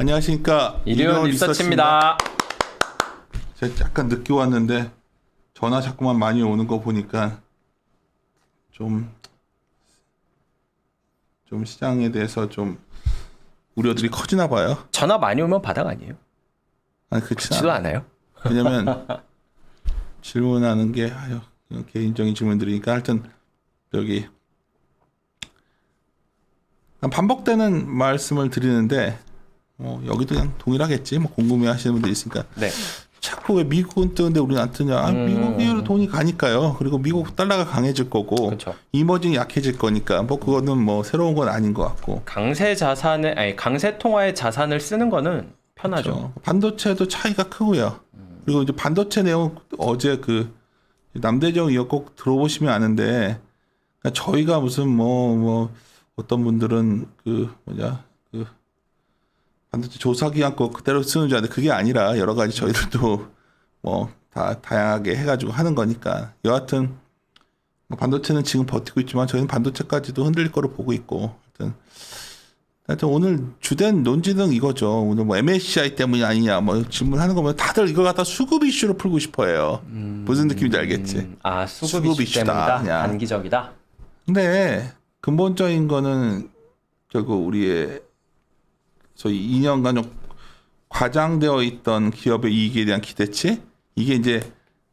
안녕하십니까. 일요일 리서치입니다. 제가 약간 늦게 왔는데 전화 자꾸만 많이 오는 거 보니까 좀 시장에 대해서 좀 우려들이 커지나 봐요. 전화 많이 오면 바닥 아니에요? 아니 그렇지 그렇지도 않아요. 왜냐면 질문하는 게 개인적인 질문들이니까 하여튼 여기 반복되는 말씀을 드리는데 여기도 그냥 동일하겠지. 뭐 궁금해하시는 분들 있으니까. 네. 자꾸 왜 미국은 뜨는데 우리는 안 뜨냐? 미국으로 돈이 가니까요. 그리고 미국 달러가 강해질 거고, 그렇죠. 이머징이 약해질 거니까 뭐 그거는 뭐 새로운 건 아닌 것 같고. 강세 통화의 자산을 쓰는 거는 편하죠. 그렇죠. 반도체도 차이가 크고요. 그리고 이제 반도체 내용 어제 그 남대정 이거 꼭 들어보시면 아는데, 그러니까 저희가 무슨 뭐 어떤 분들은 그 반도체 조사기한 거 그대로 쓰는 줄 아는데 그게 아니라 여러 가지 저희들도 뭐 다 다양하게 해가지고 하는 거니까 여하튼 뭐 반도체는 지금 버티고 있지만 저희는 반도체까지도 흔들릴 거로 보고 있고 하여튼 오늘 주된 논지는 이거죠. 오늘 뭐 MSCI 때문이 아니냐 뭐 질문하는 거면 다들 이걸 갖다 수급 이슈로 풀고 싶어해요. 무슨 느낌인지 알겠지? 수급 이슈 때문이다. 단기적이다. 근데 근본적인 거는 우리의 소위 2년간 과장되어 있던 기업의 이익에 대한 기대치 이게 이제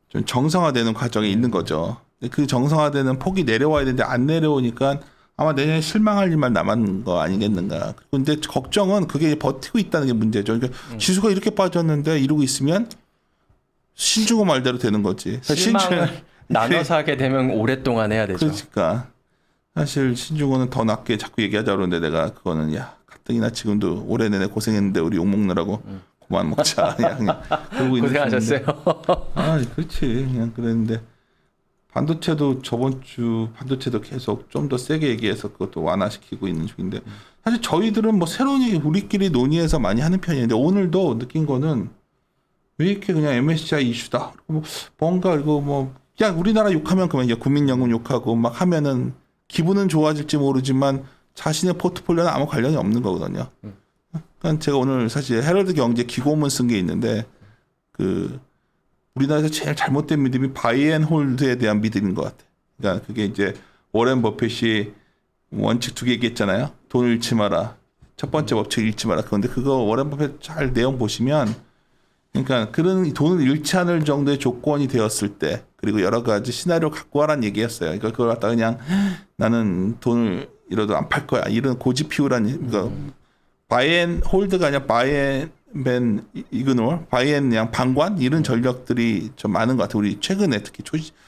좀 정상화되는 과정에 있는 거죠. 그 정상화되는 폭이 내려와야 되는데 안 내려오니까 아마 내년에 실망할 일만 남은 거 아니겠는가. 근데 걱정은 그게 버티고 있다는 게 문제죠. 그러니까 지수가 이렇게 빠졌는데 이러고 있으면 신주고 말대로 되는 거지. 실망을 나눠서 하게 되면 오랫동안 해야 되죠. 그러니까 사실 신중호는 더 낮게 자꾸 얘기하자 그러는데 내가 그거는 가뜩이나 지금도 올해 내내 고생했는데 우리 욕 먹느라고 그만 먹자 그냥 그러고 고생하셨어요. 그렇지 그냥 그랬는데 반도체도 저번 주 반도체도 계속 좀 더 세게 얘기해서 그것도 완화시키고 있는 중인데 사실 저희들은 뭐 새로운 얘기 우리끼리 논의해서 많이 하는 편인데 오늘도 느낀 거는 왜 이렇게 그냥 MSCI 이슈다 뭔가 이거 뭐 그냥 우리나라 욕하면 그만 국민연금 욕하고 막 하면은 기분은 좋아질지 모르지만 자신의 포트폴리오는 아무 관련이 없는 거거든요. 그러니까 제가 오늘 사실 헤럴드 경제 기고문 쓴 게 있는데 그 우리나라에서 제일 잘못된 믿음이 바이앤홀드에 대한 믿음인 것 같아. 그러니까 그게 이제 워렌 버핏이 원칙 2개 얘기했잖아요. 돈을 잃지 마라. 첫 번째 법칙 잃지 마라. 그런데 그거 워렌 버핏 잘 내용 보시면 그러니까 그런 돈을 잃지 않을 정도의 조건이 되었을 때 그리고 여러 가지 시나리오 갖고 와라는 얘기였어요. 그러니까 그걸 갖다 그냥 나는 돈을 잃어도 안 팔 거야. 이런 고집 피우라는 그러니까 바이앤 홀드가 아니라 바이앤 이그노 바이앤 그냥 방관 이런 전략들이 좀 많은 것 같아요. 우리 최근에 특히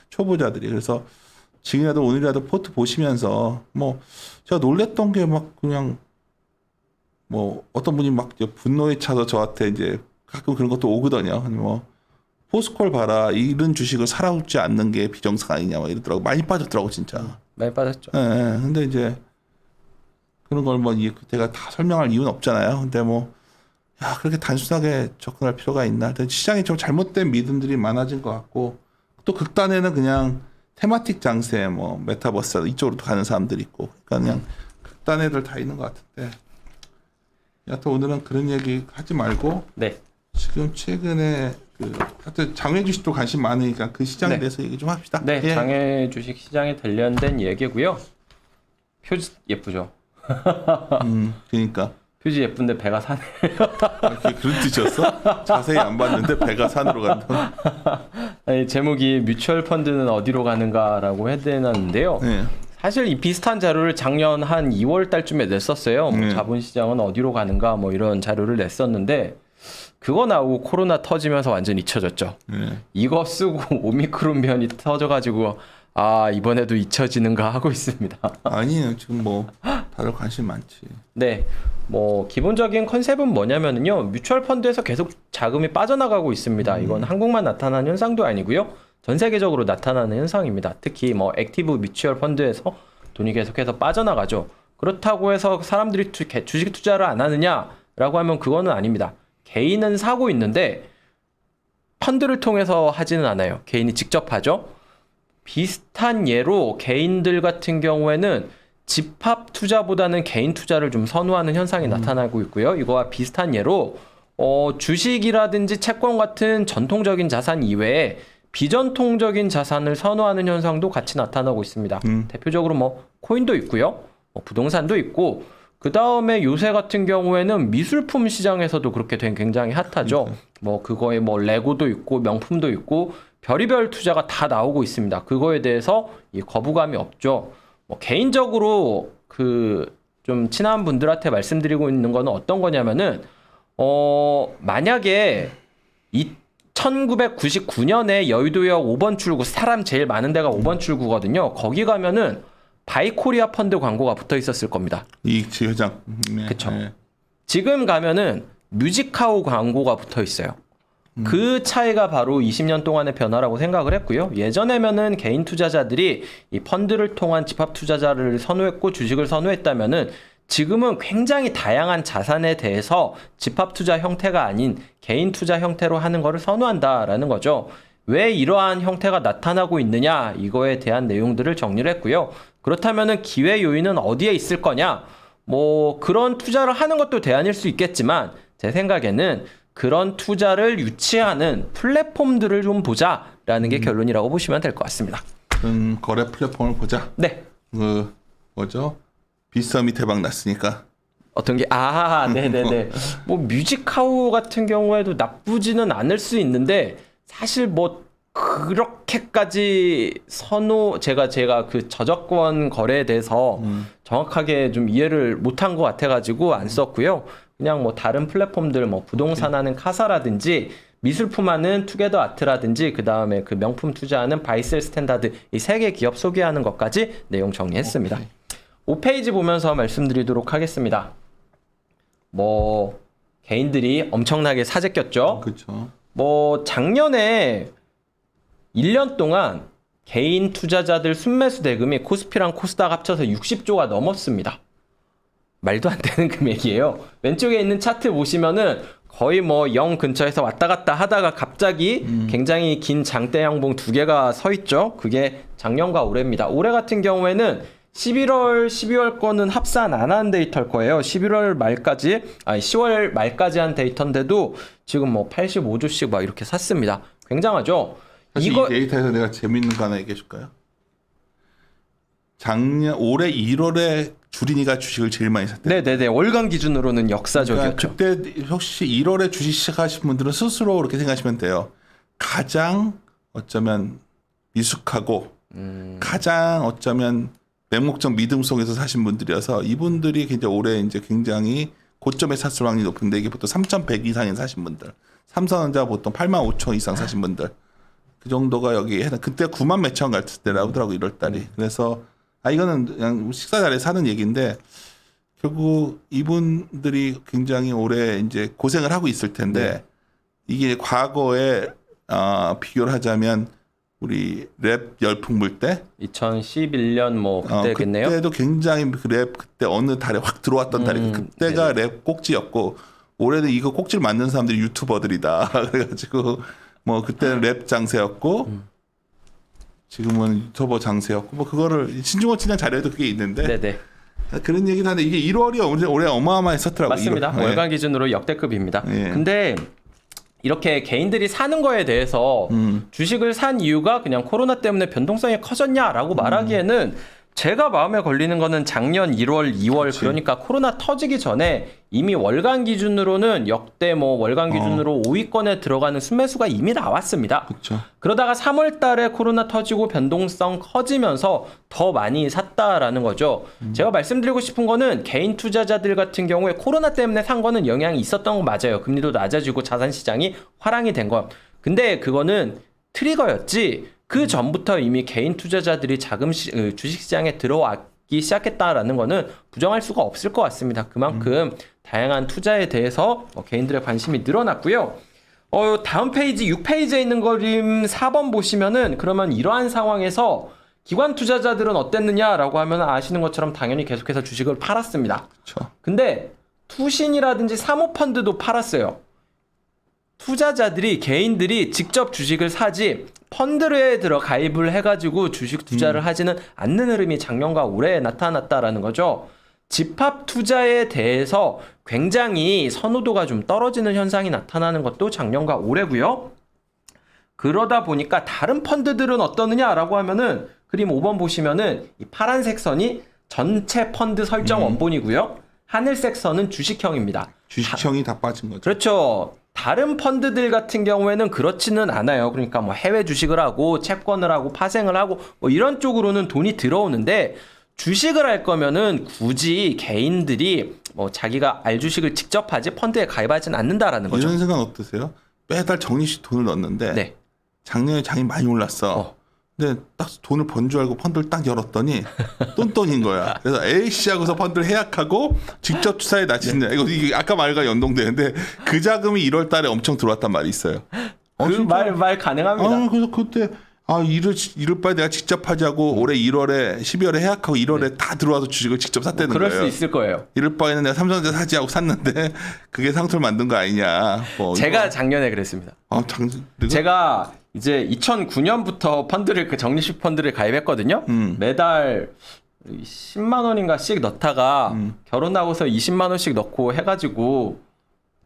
초보자들이. 그래서 지금이라도 오늘이라도 포트 보시면서 뭐 제가 놀랬던 게 막 그냥 뭐 어떤 분이 막 분노에 차서 저한테 이제 가끔 그런 것도 오거든요. 뭐 포스콜 봐라 이런 주식을 살아오지 않는 게 비정상 아니냐 막 이러더라고. 많이 빠졌더라고 진짜. 많이 빠졌죠. 예. 근데 이제 그런 걸 뭐 제가 다 설명할 이유는 없잖아요. 근데 뭐 그렇게 단순하게 접근할 필요가 있나? 시장에 좀 잘못된 믿음들이 많아진 것 같고 또 극단에는 그냥 테마틱 장세 뭐 메타버스 이쪽으로 가는 사람들이 있고 그러니까 그냥 극단 애들 다 있는 것 같은데 여하튼 오늘은 그런 얘기 하지 말고 네. 지금 최근에 하여튼 장외 주식도 관심 많으니까 그 시장에 네. 대해서 얘기 좀 합시다. 네, 예. 장외 주식 시장에 관련된 얘기고요. 표지 예쁘죠. 그러니까 표지 예쁜데 배가 사네. 그런 뜻이었어? 자세히 안 봤는데 배가 산으로 간다. 아니, 제목이 뮤추얼 펀드는 어디로 가는가라고 해드렸는데요. 네. 사실 이 비슷한 자료를 작년 한 2월 달쯤에 냈었어요. 뭐 자본시장은 어디로 가는가 뭐 이런 자료를 냈었는데 그거 나오고 코로나 터지면서 완전 잊혀졌죠. 이거 쓰고 오미크론 변이 터져가지고 이번에도 잊혀지는가 하고 있습니다. 아니에요. 지금 뭐 다들 관심 많지. 네. 뭐 기본적인 컨셉은 뭐냐면요. 뮤추얼 펀드에서 계속 자금이 빠져나가고 있습니다. 이건 한국만 나타나는 현상도 아니고요. 전 세계적으로 나타나는 현상입니다. 특히 뭐 액티브 뮤추얼 펀드에서 돈이 계속해서 빠져나가죠. 그렇다고 해서 사람들이 주식 투자를 안 하느냐라고 하면 그거는 아닙니다. 개인은 사고 있는데 펀드를 통해서 하지는 않아요. 개인이 직접 하죠. 비슷한 예로 개인들 같은 경우에는 집합 투자보다는 개인 투자를 좀 선호하는 현상이 나타나고 있고요. 이거와 비슷한 예로 주식이라든지 채권 같은 전통적인 자산 이외에 비전통적인 자산을 선호하는 현상도 같이 나타나고 있습니다. 대표적으로 뭐 코인도 있고요. 부동산도 있고 그 다음에 요새 같은 경우에는 미술품 시장에서도 그렇게 된 굉장히 핫하죠. 뭐 그거에 뭐 레고도 있고 명품도 있고 별의별 투자가 다 나오고 있습니다. 그거에 대해서 이 거부감이 없죠. 뭐 개인적으로 그 좀 친한 분들한테 말씀드리고 있는 거는 어떤 거냐면은 만약에 1999년에 여의도역 5번 출구 사람 제일 많은 데가 5번 출구거든요. 거기 가면은 바이코리아 펀드 광고가 붙어 있었을 겁니다. 이익치 회장. 네. 그쵸. 네. 지금 가면은 뮤직하우 광고가 붙어 있어요. 그 차이가 바로 20년 동안의 변화라고 생각을 했고요. 예전에면은 개인 투자자들이 이 펀드를 통한 집합 투자자를 선호했고 주식을 선호했다면은 지금은 굉장히 다양한 자산에 대해서 집합 투자 형태가 아닌 개인 투자 형태로 하는 것을 선호한다라는 거죠. 왜 이러한 형태가 나타나고 있느냐 이거에 대한 내용들을 정리를 했고요. 그렇다면은 기회 요인은 어디에 있을 거냐? 뭐 그런 투자를 하는 것도 대안일 수 있겠지만 제 생각에는 그런 투자를 유치하는 플랫폼들을 좀 보자라는 게 결론이라고 보시면 될 것 같습니다. 거래 플랫폼을 보자. 네. 그 뭐죠? 빗썸이 대박 났으니까. 어떤 게 네네네. 뭐 뮤직하우 같은 경우에도 나쁘지는 않을 수 있는데 사실 뭐 그렇게까지 제가 그 저작권 거래에 대해서 정확하게 좀 이해를 못한 것 같아가지고 안 썼고요. 그냥 뭐 다른 플랫폼들 뭐 부동산 하는 카사라든지 미술품 하는 투게더 아트라든지 그 다음에 그 명품 투자하는 바이셀 스탠다드 이 3개 기업 소개하는 것까지 내용 정리했습니다. 5페이지 보면서 말씀드리도록 하겠습니다. 뭐 개인들이 엄청나게 사재 꼈죠. 그렇죠. 뭐 작년에 1년 동안 개인 투자자들 순매수 대금이 코스피랑 코스닥 합쳐서 60조가 넘었습니다. 말도 안 되는 금액이에요. 왼쪽에 있는 차트 보시면은 거의 뭐 0 근처에서 왔다 갔다 하다가 갑자기 굉장히 긴 장대 양봉 2개가 서 있죠. 그게 작년과 올해입니다. 올해 같은 경우에는 11월, 12월 거는 합산 안 한 데이터일 거예요. 10월 말까지 한 데이터인데도 지금 뭐 85조씩 막 이렇게 샀습니다. 굉장하죠. 사실 이 데이터에서 내가 재밌는 거 하나 얘기해 줄까요? 올해 1월에 주린이가 주식을 제일 많이 샀대요. 네네네. 월간 기준으로는 역사적이었죠. 그러니까 그때 혹시 1월에 주식 시작하신 분들은 스스로 그렇게 생각하시면 돼요. 가장 어쩌면 미숙하고 가장 어쩌면 맹목적 믿음 속에서 사신 분들이어서 이분들이 굉장히 올해 이제 굉장히 고점에 샀을 확률이 높은데 이게 보통 3,100 이상에 사신 분들, 삼성전자 보통 85,000 이상 사신 분들 그 정도가 여기 그때 9만 몇천 갔을 때라고 하더라고 1월달이. 그래서 이거는 그냥 식사 자리에 사는 얘기인데 결국 이분들이 굉장히 오래 이제 고생을 하고 있을 텐데 이게 과거에 비교를 하자면 우리 랩 열풍 불 때 2011년 뭐 그때겠네요. 그때도 굉장히 랩 그때 어느 달에 확 들어왔던 달이 그때가 랩 꼭지였고 올해는 이거 꼭지를 만든 사람들이 유튜버들이다. 그래가지고 뭐 그때는 랩 장세였고 지금은 유튜버 장세였고 뭐 그거를 신중호 친한 자료에도 그게 있는데 네네. 그런 얘기도 하는데 이게 1월이 올해 어마어마했었더라고요. 맞습니다. 1월. 월간 기준으로 역대급입니다. 예. 근데 이렇게 개인들이 사는 거에 대해서 주식을 산 이유가 그냥 코로나 때문에 변동성이 커졌냐라고 말하기에는 제가 마음에 걸리는 거는 작년 1월, 2월 그치. 그러니까 코로나 터지기 전에 이미 월간 기준으로는 역대 뭐 월간 기준으로 5위권에 들어가는 순매수가 이미 나왔습니다. 그렇죠. 그러다가 3월 달에 코로나 터지고 변동성 커지면서 더 많이 샀다라는 거죠. 제가 말씀드리고 싶은 거는 개인 투자자들 같은 경우에 코로나 때문에 산 거는 영향이 있었던 거 맞아요. 금리도 낮아지고 자산 시장이 화랑이 된 것. 근데 그거는 트리거였지. 그 전부터 이미 개인 투자자들이 주식시장에 들어왔기 시작했다라는 거는 부정할 수가 없을 것 같습니다. 그만큼 다양한 투자에 대해서 개인들의 관심이 늘어났고요. 다음 페이지 6페이지에 있는 그림 4번 보시면은 그러면 이러한 상황에서 기관 투자자들은 어땠느냐라고 하면 아시는 것처럼 당연히 계속해서 주식을 팔았습니다. 그렇죠. 근데 투신이라든지 사모펀드도 팔았어요. 투자자들이 개인들이 직접 주식을 사지 펀드에 들어 가입을 해가지고 주식 투자를 하지는 않는 흐름이 작년과 올해 나타났다라는 거죠. 집합 투자에 대해서 굉장히 선호도가 좀 떨어지는 현상이 나타나는 것도 작년과 올해고요. 그러다 보니까 다른 펀드들은 어떠느냐라고 하면은 그림 5번 보시면은 이 파란색 선이 전체 펀드 설정 원본이고요. 하늘색 선은 주식형입니다. 주식형이 다 빠진 거죠. 그렇죠. 다른 펀드들 같은 경우에는 그렇지는 않아요. 그러니까 뭐 해외 주식을 하고 채권을 하고 파생을 하고 뭐 이런 쪽으로는 돈이 들어오는데 주식을 할 거면은 굳이 개인들이 뭐 자기가 알 주식을 직접 하지 펀드에 가입하지는 않는다라는 거죠. 이런 생각 어떠세요? 매달 적립식 돈을 넣었는데 네. 작년에 장이 많이 올랐어. 근데 딱 돈을 번 줄 알고 펀드를 딱 열었더니 똔똔인 거야. 그래서 에이씨 하고서 펀드를 해약하고 직접 투자에 나치는 이게 아까 말과 연동되는데 그 자금이 1월 달에 엄청 들어왔단 말이 있어요. 그 말 가능합니다. 그래서 그때 이럴 바에 내가 직접 하자고 올해 1월에 12월에 해약하고 1월에 다 들어와서 주식을 직접 샀다는 그럴 거예요. 수 있을 거예요. 이럴 바에는 내가 삼성전자 사지 하고 샀는데 그게 상투를 만든 거 아니냐. 뭐 제가 이거. 작년에 그랬습니다. 내가? 제가 이제 2009년부터 펀드를 그 적립식 펀드를 가입했거든요. 매달 10만 원인가씩 넣다가 결혼하고서 20만 원씩 넣고 해가지고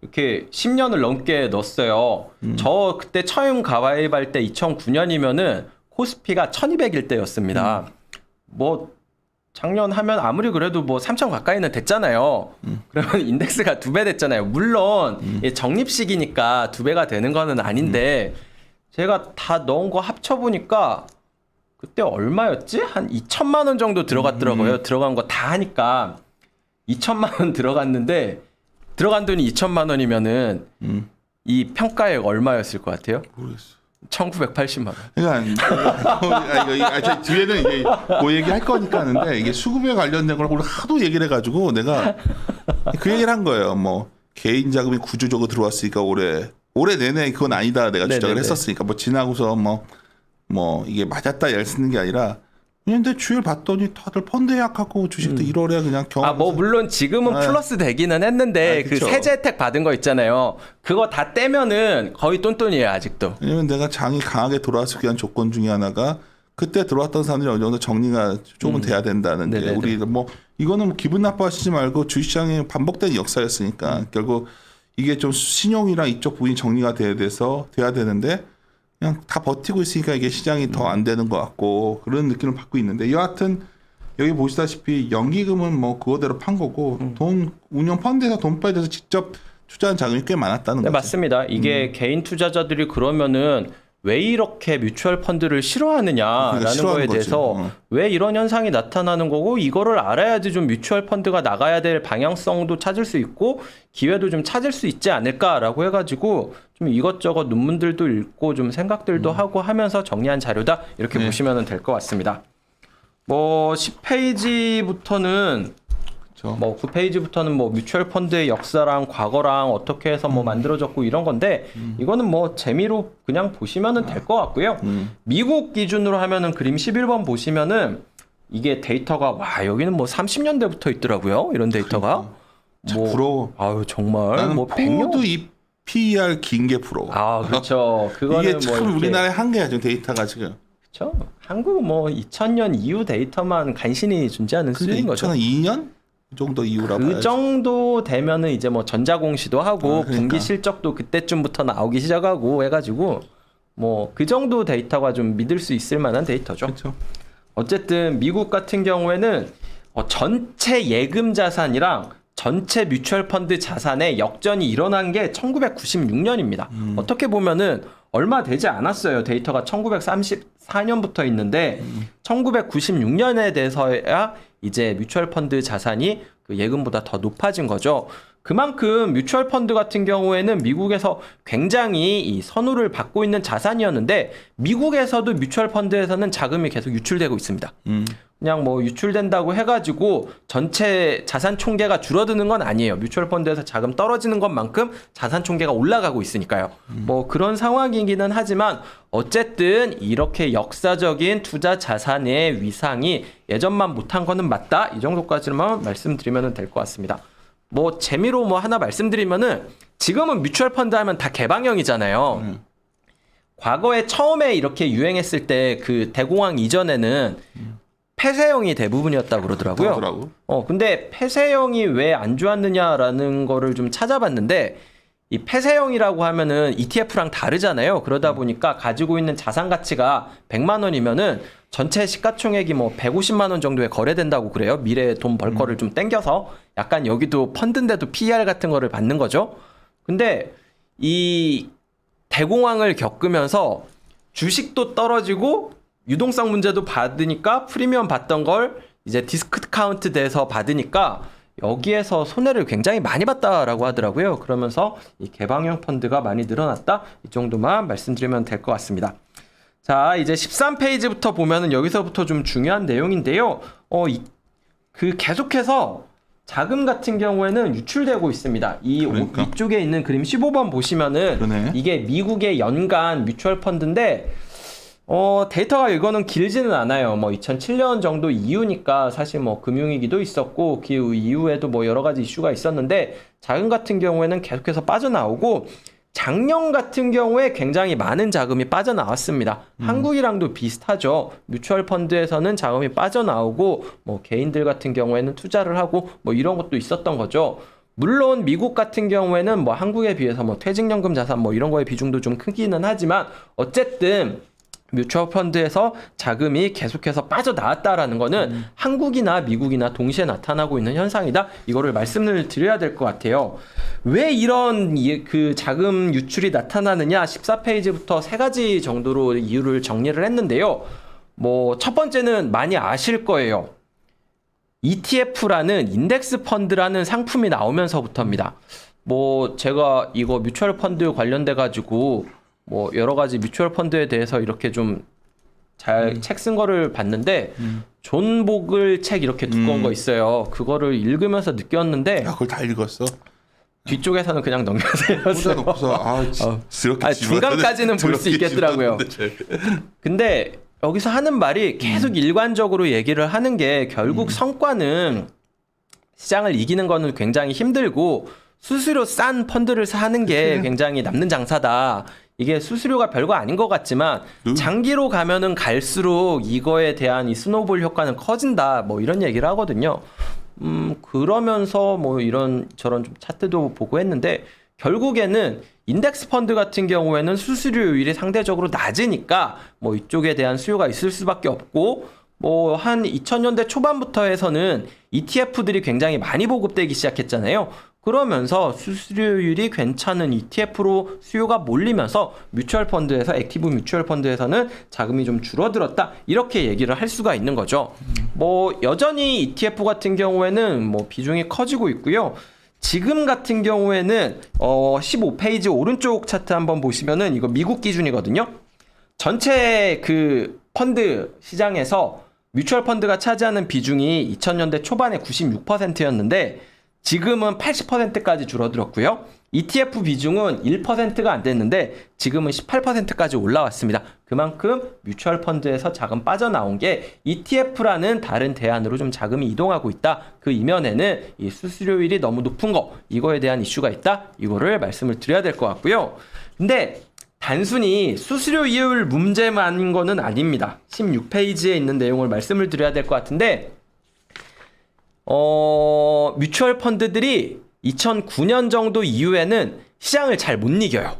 이렇게 10년을 넘게 넣었어요. 저 그때 처음 가입할 때 2009년이면은 코스피가 1200일 때였습니다. 뭐 작년 하면 아무리 그래도 뭐 3천 가까이는 됐잖아요. 그러면 인덱스가 2배 됐잖아요. 물론 적립식이니까 2배가 되는 거는 아닌데 제가 다 넣은 거 합쳐보니까 그때 얼마였지? 한 2천만 원 정도 들어갔더라고요. 들어간 거 다 하니까 2천만 원 들어갔는데 들어간 돈이 2천만 원이면은 이 평가액 얼마였을 것 같아요? 모르겠어. 1980만 원. 그러니까 뒤에는 이게 그 얘기 할 거니까 하는데 이게 수급에 관련된 걸 하도 얘기를 해가지고 내가 그 얘기를 한 거예요. 뭐 개인 자금이 구조적으로 들어왔으니까 올해 내내 그건 아니다 내가 주장을 네네네. 했었으니까 뭐 지나고서 뭐 이게 맞았다 열 쓰는 게 아니라 그냥 내 주위를 봤더니 다들 펀드 예약하고 주식도 1월에 그냥 경험. 뭐 물론 지금은 플러스 되기는 했는데 그 그쵸. 세제 혜택 받은 거 있잖아요. 그거 다 떼면은 거의 똔똔이에요 아직도. 왜냐면 내가 장이 강하게 돌아왔을 위한 조건 중에 하나가 그때 들어왔던 사람들이 어느 정도 정리가 조금은 돼야 된다는 게 네네네. 우리 뭐 이거는 뭐 기분 나빠하시지 말고 주식시장의 반복된 역사였으니까 결국 이게 좀 신용이랑 이쪽 부분이 정리가 돼야 되는데 그냥 다 버티고 있으니까 이게 시장이 더 안 되는 것 같고 그런 느낌을 받고 있는데 여하튼 여기 보시다시피 연기금은 뭐 그거대로 판 거고 돈 운영 펀드에서 돈 빼서 직접 투자한 자금이 꽤 많았다는 네, 거죠. 맞습니다. 이게 개인 투자자들이 그러면은 왜 이렇게 뮤추얼 펀드를 싫어하느냐라는 그러니까 싫어하는 거에 거지. 대해서 왜 이런 현상이 나타나는 거고 이거를 알아야지 좀 뮤추얼 펀드가 나가야 될 방향성도 찾을 수 있고 기회도 좀 찾을 수 있지 않을까라고 해가지고 좀 이것저것 논문들도 읽고 좀 생각들도 하고 하면서 정리한 자료다 이렇게 네. 보시면 될 것 같습니다. 뭐 10페이지부터는 그렇죠. 뭐 9페이지부터는 뭐 뮤추얼 펀드의 역사랑 과거랑 어떻게 해서 뭐 만들어졌고 이런 건데 이거는 뭐 재미로 그냥 보시면은 될 것 같고요. 미국 기준으로 하면은 그림 11번 보시면은 이게 데이터가 와 여기는 뭐 30년대부터 있더라고요. 이런 데이터가. 참 부러워. 아유 정말 나는 뭐 100년. 포드 이 PER 긴 게 부러워. 아 그렇죠. 그거는 이게 참 뭐 이렇게 우리나라의 한계야 지금 데이터가 지금. 그렇죠. 한국 뭐 2000년 이후 데이터만 간신히 존재하는 수준인 거죠. 2002년 그 정도 이후라 그 봐야지. 정도 되면은 이제 뭐 전자공시도 하고 그러니까. 분기 실적도 그때쯤부터 나오기 시작하고 해가지고 뭐 그 정도 데이터가 좀 믿을 수 있을 만한 데이터죠. 그렇죠. 어쨌든 미국 같은 경우에는 전체 예금 자산이랑 전체 뮤추얼 펀드 자산의 역전이 일어난 게 1996년입니다. 어떻게 보면은 얼마 되지 않았어요. 데이터가 1934년부터 있는데 1996년에 대해서야 이제 뮤추얼 펀드 자산이 그 예금보다 더 높아진 거죠. 그만큼 뮤추얼 펀드 같은 경우에는 미국에서 굉장히 이 선호를 받고 있는 자산이었는데 미국에서도 뮤추얼 펀드에서는 자금이 계속 유출되고 있습니다. 그냥 뭐 유출된다고 해가지고 전체 자산 총계가 줄어드는 건 아니에요. 뮤추얼 펀드에서 자금 떨어지는 것만큼 자산 총계가 올라가고 있으니까요. 뭐 그런 상황이기는 하지만 어쨌든 이렇게 역사적인 투자 자산의 위상이 예전만 못한 거는 맞다. 이 정도까지만 말씀드리면 될 것 같습니다. 뭐 재미로 뭐 하나 말씀드리면은 지금은 뮤추얼 펀드 하면 다 개방형이잖아요. 과거에 처음에 이렇게 유행했을 때 그 대공황 이전에는 폐쇄형이 대부분이었다고 그러더라고요. 그러더라고. 근데 폐쇄형이 왜 안 좋았느냐라는 거를 좀 찾아봤는데 이 폐쇄형이라고 하면은 ETF랑 다르잖아요. 그러다 보니까 가지고 있는 자산 가치가 100만 원이면은 전체 시가총액이 뭐 150만 원 정도에 거래된다고 그래요. 미래에 돈 벌 거를 좀 땡겨서 약간 여기도 펀드인데도 PER 같은 거를 받는 거죠. 근데 이 대공황을 겪으면서 주식도 떨어지고 유동성 문제도 받으니까 프리미엄 받던 걸 이제 디스카운트 돼서 받으니까 여기에서 손해를 굉장히 많이 봤다라고 하더라고요. 그러면서 이 개방형 펀드가 많이 늘어났다. 이 정도만 말씀드리면 될 것 같습니다. 자, 이제 13페이지부터 보면은 여기서부터 좀 중요한 내용인데요. 그 계속해서 자금 같은 경우에는 유출되고 있습니다. 이 그러니까. 위쪽에 있는 그림 15번 보시면은 그러네. 이게 미국의 연간 뮤추얼 펀드인데 데이터가 이거는 길지는 않아요. 뭐 2007년 정도 이후니까 사실 뭐 금융위기도 있었고 그 이후에도 뭐 여러 가지 이슈가 있었는데 자금 같은 경우에는 계속해서 빠져나오고 작년 같은 경우에 굉장히 많은 자금이 빠져나왔습니다. 한국이랑도 비슷하죠. 뮤추얼 펀드에서는 자금이 빠져나오고 뭐 개인들 같은 경우에는 투자를 하고 뭐 이런 것도 있었던 거죠. 물론 미국 같은 경우에는 뭐 한국에 비해서 뭐 퇴직연금 자산 뭐 이런 거의 비중도 좀 크기는 하지만 어쨌든 뮤추얼 펀드에서 자금이 계속해서 빠져나왔다라는 거는 한국이나 미국이나 동시에 나타나고 있는 현상이다. 이거를 말씀을 드려야 될 것 같아요. 왜 이런 그 자금 유출이 나타나느냐? 14페이지부터 세 가지 정도로 이유를 정리를 했는데요. 뭐 첫 번째는 많이 아실 거예요. ETF라는 인덱스 펀드라는 상품이 나오면서부터입니다. 뭐 제가 이거 뮤추얼 펀드 관련돼 가지고 뭐 여러 가지 뮤추얼 펀드에 대해서 이렇게 좀 잘 책 쓴 거를 봤는데 존 보글 책 이렇게 두꺼운 거 있어요. 그거를 읽으면서 느꼈는데 야, 그걸 다 읽었어? 뒤쪽에서는 그냥 넘겨서 꽂아놓고서 중간까지는 볼 수 있겠더라고요. 근데 여기서 하는 말이 계속 일관적으로 얘기를 하는 게 결국 성과는 시장을 이기는 거는 굉장히 힘들고 수수료 싼 펀드를 사는 게 굉장히 남는 장사다. 이게 수수료가 별거 아닌 것 같지만 장기로 가면은 갈수록 이거에 대한 이 스노볼 효과는 커진다. 뭐 이런 얘기를 하거든요. 그러면서 뭐 이런 저런 좀 차트도 보고 했는데 결국에는 인덱스 펀드 같은 경우에는 수수료율이 상대적으로 낮으니까 뭐 이쪽에 대한 수요가 있을 수밖에 없고 뭐 한 2000년대 초반부터 해서는 ETF들이 굉장히 많이 보급되기 시작했잖아요. 그러면서 수수료율이 괜찮은 ETF로 수요가 몰리면서 뮤추얼 펀드에서 액티브 뮤추얼 펀드에서는 자금이 좀 줄어들었다 이렇게 얘기를 할 수가 있는 거죠. 뭐 여전히 ETF 같은 경우에는 뭐 비중이 커지고 있고요. 지금 같은 경우에는 15페이지 오른쪽 차트 한번 보시면은 이거 미국 기준이거든요. 전체 그 펀드 시장에서 뮤추얼 펀드가 차지하는 비중이 2000년대 초반에 96%였는데 지금은 80%까지 줄어들었고요. ETF 비중은 1%가 안 됐는데 지금은 18%까지 올라왔습니다. 그만큼 뮤추얼 펀드에서 자금 빠져나온 게 ETF라는 다른 대안으로 좀 자금이 이동하고 있다. 그 이면에는 이 수수료율이 너무 높은 거 이거에 대한 이슈가 있다. 이거를 말씀을 드려야 될 것 같고요. 근데 단순히 수수료율 문제만인 거는 아닙니다. 16페이지에 있는 내용을 말씀을 드려야 될 것 같은데 뮤추얼 펀드들이 2009년 정도 이후에는 시장을 잘 못 이겨요.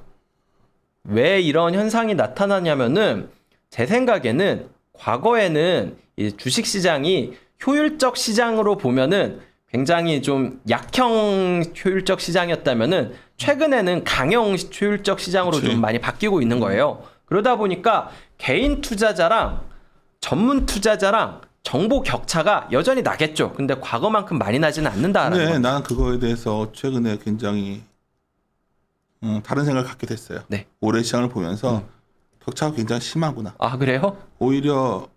왜 이런 현상이 나타나냐면은 제 생각에는 과거에는 이 주식 시장이 효율적 시장으로 보면은 굉장히 좀 약형 효율적 시장이었다면은 최근에는 강형 효율적 시장으로 그치. 좀 많이 바뀌고 있는 거예요. 그러다 보니까 개인 투자자랑 전문 투자자랑 정보 격차가 여전히 나겠죠. 근데 과거만큼 많이 나지는 않는다라는 근데 거. 나는 그거에 대해서 최근에 굉장히 다른 생각을 갖게 됐어요. 네. 올해 시장을 보면서 격차가 굉장히 심하구나. 아, 그래요? 오히려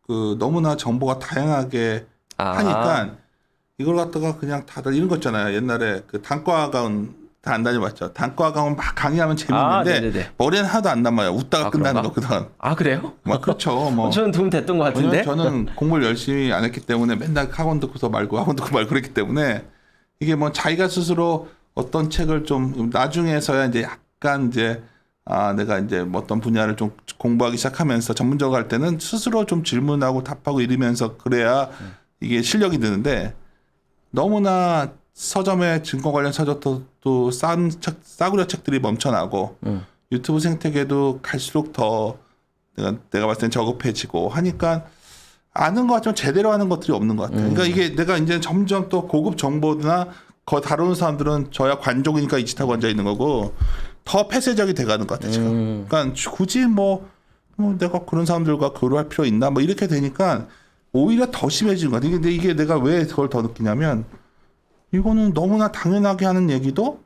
그 너무나 정보가 다양하게 하니까 이걸 갖다가 그냥 다들 이런 거 있잖아요. 옛날에 그 단과 가운 다 안 다녀봤죠. 단과 가운 막 강의하면 재밌는데 네네네. 머리는 하나도 안 남아요. 웃다가 끝나는 그런가? 거 그다음. 아, 그래요? 막 그렇죠. 뭐 저는 도움 됐던 것 같은데. 왜냐면 저는 공부를 열심히 안 했기 때문에 맨날 학원 듣고서 말고 학원 듣고 말고 그랬기 때문에 이게 뭐 자기가 스스로 어떤 책을 좀 나중에서야 이제 약간 이제 내가 이제 뭐 어떤 분야를 좀 공부하기 시작하면서 전문적으로 할 때는 스스로 좀 질문하고 답하고 이러면서 그래야 이게 실력이 드는데 너무나 서점에 증권 관련 서적도 싸구려 책들이 넘쳐나고 유튜브 생태계도 갈수록 더 내가 봤을 땐 저급해지고 하니까 아는 것 같지만 제대로 하는 것들이 없는 것 같아요. 그러니까 이게 내가 이제 점점 또 고급 정보나 거 다루는 사람들은 저야 관종이니까 이 짓하고 앉아 있는 거고 더 폐쇄적이 돼가는 것 같아요. 지금. 그러니까 굳이 뭐 내가 그런 사람들과 교류할 필요 있나 뭐 이렇게 되니까 오히려 더 심해지는 것 같아요. 근데 이게 내가 왜 그걸 더 느끼냐면 이거는 너무나 당연하게 하는 얘기도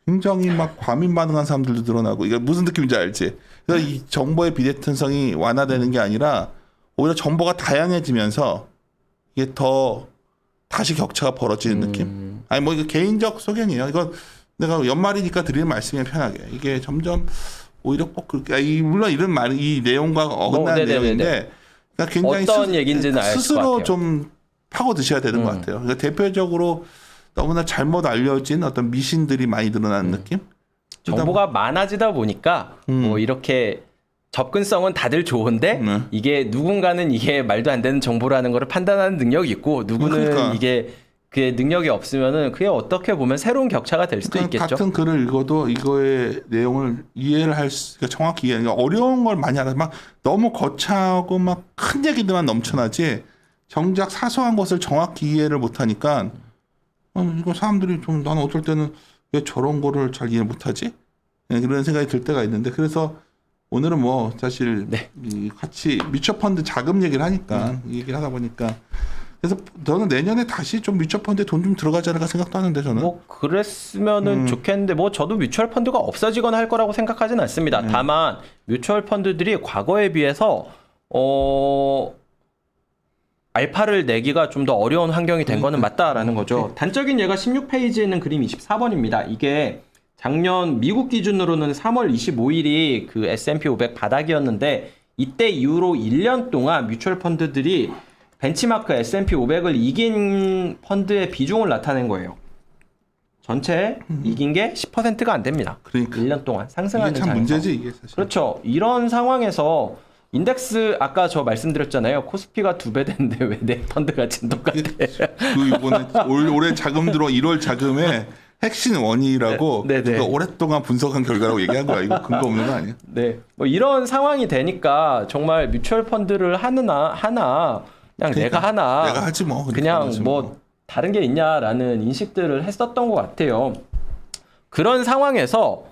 굉장히 막 과민 반응한 사람들도 늘어나고 이게 무슨 느낌인지 알지? 그래서 이 정보의 비대称성이 완화되는 게 아니라 오히려 정보가 다양해지면서 이게 더 다시 격차가 벌어지는 느낌? 아니 뭐 이거 개인적 소견이에요. 이건 내가 연말이니까 드리는 말씀이 편하게 이게 점점 오히려 꼭 그렇게 물론 이런 말 이 내용과 어긋나는 내용인데 그러니까 굉장히 어떤 얘기인지는 알 것 스스로 같아요. 좀 파고 드셔야 되는 것 같아요. 그러니까 대표적으로 너무나 잘못 알려진 어떤 미신들이 많이 늘어나는 느낌? 정보가 많아지다 보니까 뭐 이렇게 접근성은 다들 좋은데 이게 누군가는 이게 말도 안 되는 정보라는 거를 판단하는 능력이 있고 누구는 그러니까. 이게 그 능력이 없으면은 그게 어떻게 보면 새로운 격차가 될 수도 그러니까 있겠죠. 같은 글을 읽어도 이거의 내용을 이해를 그러니까 정확히 그러니까 어려운 걸 많이 하다 막 너무 거창하고 막 큰 얘기들만 넘쳐나지 정작 사소한 것을 정확히 이해를 못하니까 이거 사람들이 좀 나는 어떨 때는 왜 저런 거를 잘 이해 못하지? 그런 생각이 들 때가 있는데 그래서 오늘은 뭐 사실 이 같이 뮤추얼펀드 자금 얘기를 하니까 이 얘기를 하다 보니까 그래서 저는 내년에 다시 좀 뮤추얼펀드에 돈 좀 들어가지 않을까 생각도 하는데 저는 뭐 그랬으면은 좋겠는데 뭐 저도 뮤추얼 펀드가 없어지거나 할 거라고 생각하지는 않습니다. 다만 뮤추얼 펀드들이 과거에 비해서 알파를 내기가 좀 더 어려운 환경이 된 거는 맞다라는 거죠. 단적인 예가 16페이지에 있는 그림 24번입니다. 이게 작년 미국 기준으로는 3월 25일이 그 S&P 500 바닥이었는데 이때 이후로 1년 동안 뮤추얼 펀드들이 벤치마크 S&P 500을 이긴 펀드의 비중을 나타낸 거예요. 전체 이긴 게 10%가 안 됩니다. 그러니까 1년 동안 상승하는 이게 참 장에서. 문제지 이게 사실. 그렇죠. 이런 상황에서 인덱스 아까 저 말씀드렸잖아요. 코스피가 2배 됐는데 왜 내 펀드가 진 똑같아? 그 이번에 올해 자금 들어 1월 자금에 핵심 원인이라고 네. 오랫동안 분석한 결과라고 얘기한 거야. 이거 근거 없는 거 아니야? 네. 뭐 이런 상황이 되니까 정말 뮤추얼 펀드를 하나 그냥 내가 하나 내가 하지 뭐. 그냥 뭐 다른 게 있냐라는 인식들을 했었던 것 같아요. 그런 상황에서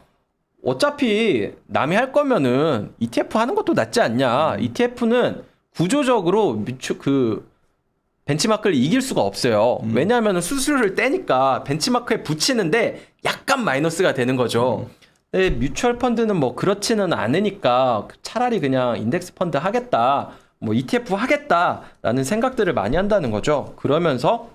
어차피 남이 할 거면은 ETF 하는 것도 낫지 않냐. ETF는 구조적으로 벤치마크를 이길 수가 없어요. 왜냐하면 수수료를 떼니까 벤치마크에 붙이는데 약간 마이너스가 되는 거죠. 근데 뮤추얼 펀드는 뭐 그렇지는 않으니까 차라리 그냥 인덱스 펀드 하겠다, 뭐 ETF 하겠다라는 생각들을 많이 한다는 거죠. 그러면서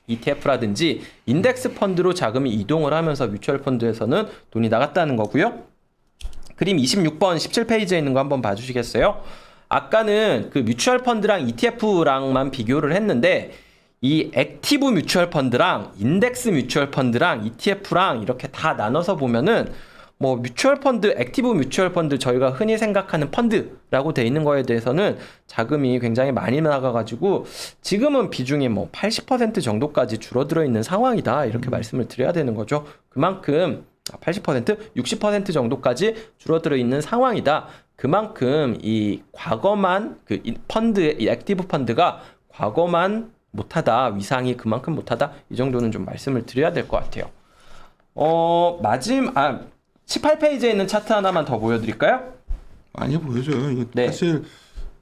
ETF라든지 인덱스 펀드로 자금이 이동을 하면서 뮤추얼 펀드에서는 돈이 나갔다는 거고요. 그림 26번 17페이지에 있는 거 한번 봐주시겠어요? 아까는 그 뮤추얼 펀드랑 ETF랑만 비교를 했는데 이 액티브 뮤추얼 펀드랑 인덱스 뮤추얼 펀드랑 ETF랑 이렇게 다 나눠서 보면은 뭐 뮤추얼 펀드, 액티브 뮤추얼 펀드 저희가 흔히 생각하는 펀드라고 돼 있는 거에 대해서는 자금이 굉장히 많이 나가가지고 지금은 비중이 뭐 80% 정도까지 줄어들어 있는 상황이다 이렇게 말씀을 드려야 되는 거죠. 그만큼 80%, 60% 정도까지 줄어들어 있는 상황이다. 그만큼 이 과거만 이 액티브 펀드가 과거만 못하다, 위상이 그만큼 못하다 이 정도는 좀 말씀을 드려야 될 것 같아요. 18페이지에 있는 차트 하나만 더 보여드릴까요? 많이 보여줘요. 이거 네. 사실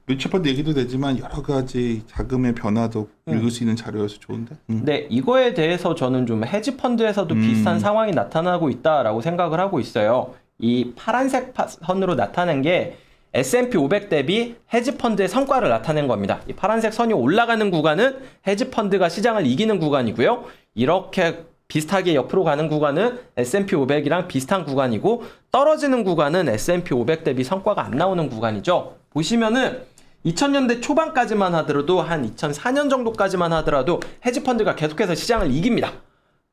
뮤추얼펀드 얘기도 되지만 여러 가지 자금의 변화도 읽을 수 있는 자료여서 좋은데. 네, 이거에 대해서 저는 좀 헤지 펀드에서도 비슷한 상황이 나타나고 있다라고 생각을 하고 있어요. 이 파란색 선으로 나타낸 게 S&P 500 대비 헤지 펀드의 성과를 나타낸 겁니다. 이 파란색 선이 올라가는 구간은 헤지 펀드가 시장을 이기는 구간이고요. 이렇게 비슷하게 옆으로 가는 구간은 S&P 500이랑 비슷한 구간이고 떨어지는 구간은 S&P 500 대비 성과가 안 나오는 구간이죠. 보시면은 2000년대 초반까지만 하더라도 한 2004년 정도까지만 하더라도 헤지펀드가 계속해서 시장을 이깁니다.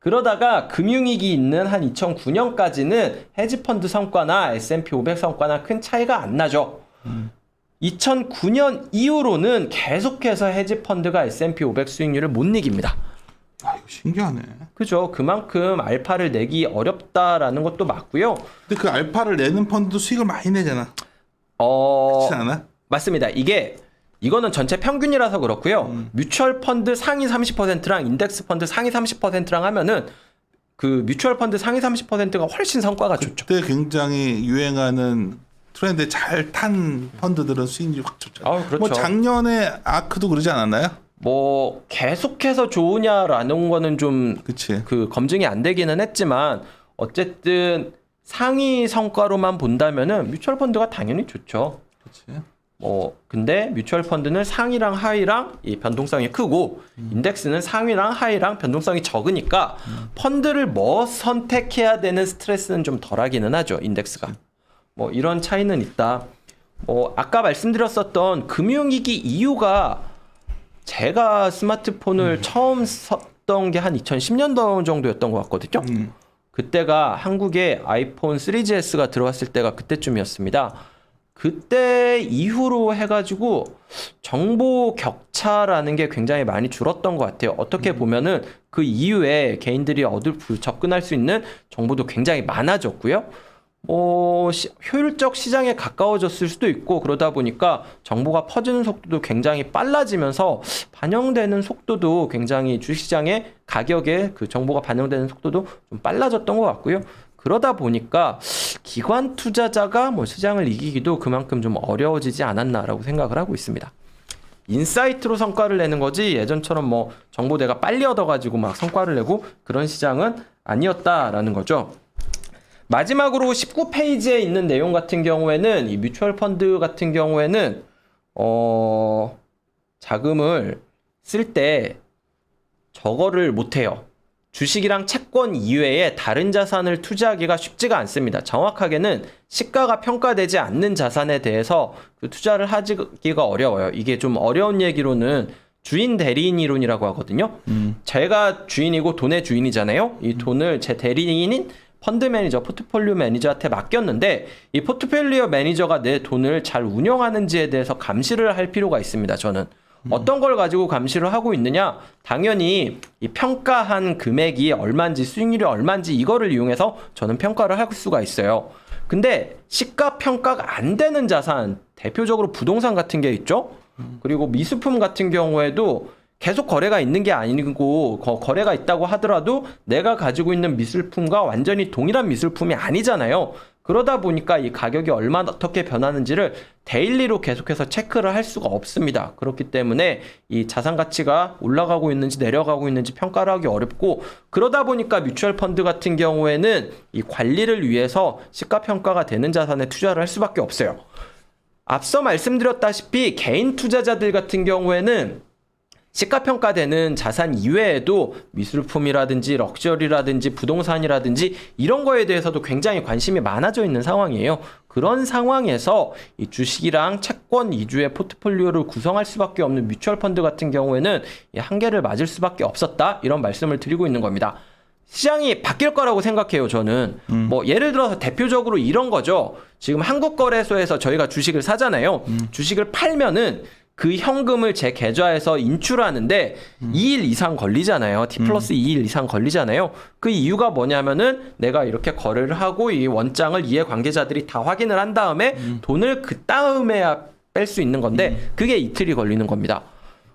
그러다가 금융위기 있는 한 2009년까지는 헤지펀드 성과나 S&P 500 성과나 큰 차이가 안 나죠. 2009년 이후로는 계속해서 헤지펀드가 S&P 500 수익률을 못 이깁니다. 아, 이거 신기하네. 그죠. 그만큼 알파를 내기 어렵다라는 것도 맞고요. 근데 그 알파를 내는 펀드도 수익을 많이 내잖아. 그렇지 않아? 맞습니다. 이거는 전체 평균이라서 그렇고요. 뮤추얼 펀드 상위 30%랑 인덱스 펀드 상위 30%랑 하면은 그 뮤추얼 펀드 상위 30%가 훨씬 성과가 좋죠. 그때 굉장히 유행하는 트렌드에 잘 탄 펀드들은 수익률이 확 좋죠. 아, 그렇죠. 뭐 작년에 아크도 그러지 않았나요? 뭐 계속해서 좋으냐라는 거는 좀 그치. 그 검증이 안 되기는 했지만 어쨌든 상위 성과로만 본다면은 뮤추얼 펀드가 당연히 좋죠. 그치. 뭐 근데 뮤추얼 펀드는 상위랑 하위랑 이 변동성이 크고 인덱스는 상위랑 하위랑 변동성이 적으니까 펀드를 뭐 선택해야 되는 스트레스는 좀 덜하기는 하죠. 인덱스가. 뭐 이런 차이는 있다. 뭐 아까 말씀드렸었던 금융위기 이유가 제가 스마트폰을 처음 썼던 게 한 2010년도 정도였던 것 같거든요. 그때가 한국에 아이폰 3GS가 들어왔을 때가 그때쯤이었습니다. 그때 이후로 해가지고 정보 격차라는 게 굉장히 많이 줄었던 것 같아요. 어떻게 보면은 그 이후에 개인들이 접근할 수 있는 정보도 굉장히 많아졌고요. 효율적 시장에 가까워졌을 수도 있고 그러다 보니까 정보가 퍼지는 속도도 굉장히 빨라지면서 반영되는 속도도 굉장히 주식시장의 가격에 그 정보가 반영되는 속도도 좀 빨라졌던 것 같고요. 그러다 보니까 기관 투자자가 뭐 시장을 이기기도 그만큼 좀 어려워지지 않았나라고 생각을 하고 있습니다. 인사이트로 성과를 내는 거지 예전처럼 뭐 정보 내가 빨리 얻어가지고 막 성과를 내고 그런 시장은 아니었다라는 거죠. 마지막으로 19페이지에 있는 내용 같은 경우에는 이 뮤추얼 펀드 같은 경우에는 자금을 쓸 때 저거를 못해요. 주식이랑 채권 이외에 다른 자산을 투자하기가 쉽지가 않습니다. 정확하게는 시가가 평가되지 않는 자산에 대해서 그 투자를 하기가 어려워요. 이게 좀 어려운 얘기로는 주인 대리인 이론이라고 하거든요. 제가 주인이고 돈의 주인이잖아요. 이 돈을 제 대리인인 펀드 매니저, 포트폴리오 매니저한테 맡겼는데 이 포트폴리오 매니저가 내 돈을 잘 운영하는지에 대해서 감시를 할 필요가 있습니다. 저는 어떤 걸 가지고 감시를 하고 있느냐? 당연히 이 평가한 금액이 얼마인지 수익률이 얼마인지 이거를 이용해서 저는 평가를 할 수가 있어요. 근데 시가 평가가 안 되는 자산, 대표적으로 부동산 같은 게 있죠. 그리고 미술품 같은 경우에도 계속 거래가 있는 게 아니고 거래가 있다고 하더라도 내가 가지고 있는 미술품과 완전히 동일한 미술품이 아니잖아요. 그러다 보니까 이 가격이 얼마나 어떻게 변하는지를 데일리로 계속해서 체크를 할 수가 없습니다. 그렇기 때문에 이 자산 가치가 올라가고 있는지 내려가고 있는지 평가를 하기 어렵고 그러다 보니까 뮤추얼 펀드 같은 경우에는 이 관리를 위해서 시가 평가가 되는 자산에 투자를 할 수밖에 없어요. 앞서 말씀드렸다시피 개인 투자자들 같은 경우에는 시가평가되는 자산 이외에도 미술품이라든지 럭셔리라든지 부동산이라든지 이런 거에 대해서도 굉장히 관심이 많아져 있는 상황이에요. 그런 상황에서 이 주식이랑 채권 위주의 포트폴리오를 구성할 수밖에 없는 뮤추얼 펀드 같은 경우에는 이 한계를 맞을 수밖에 없었다. 이런 말씀을 드리고 있는 겁니다. 시장이 바뀔 거라고 생각해요, 저는. 뭐 예를 들어서 대표적으로 이런 거죠. 지금 한국거래소에서 저희가 주식을 사잖아요. 주식을 팔면은 그 현금을 제 계좌에서 인출하는데 2일 이상 걸리잖아요. T+2일 이상 걸리잖아요. 그 이유가 뭐냐면은 내가 이렇게 거래를 하고 이 원장을 이해관계자들이 다 확인을 한 다음에 돈을 그 다음에야 뺄 수 있는 건데 그게 이틀이 걸리는 겁니다.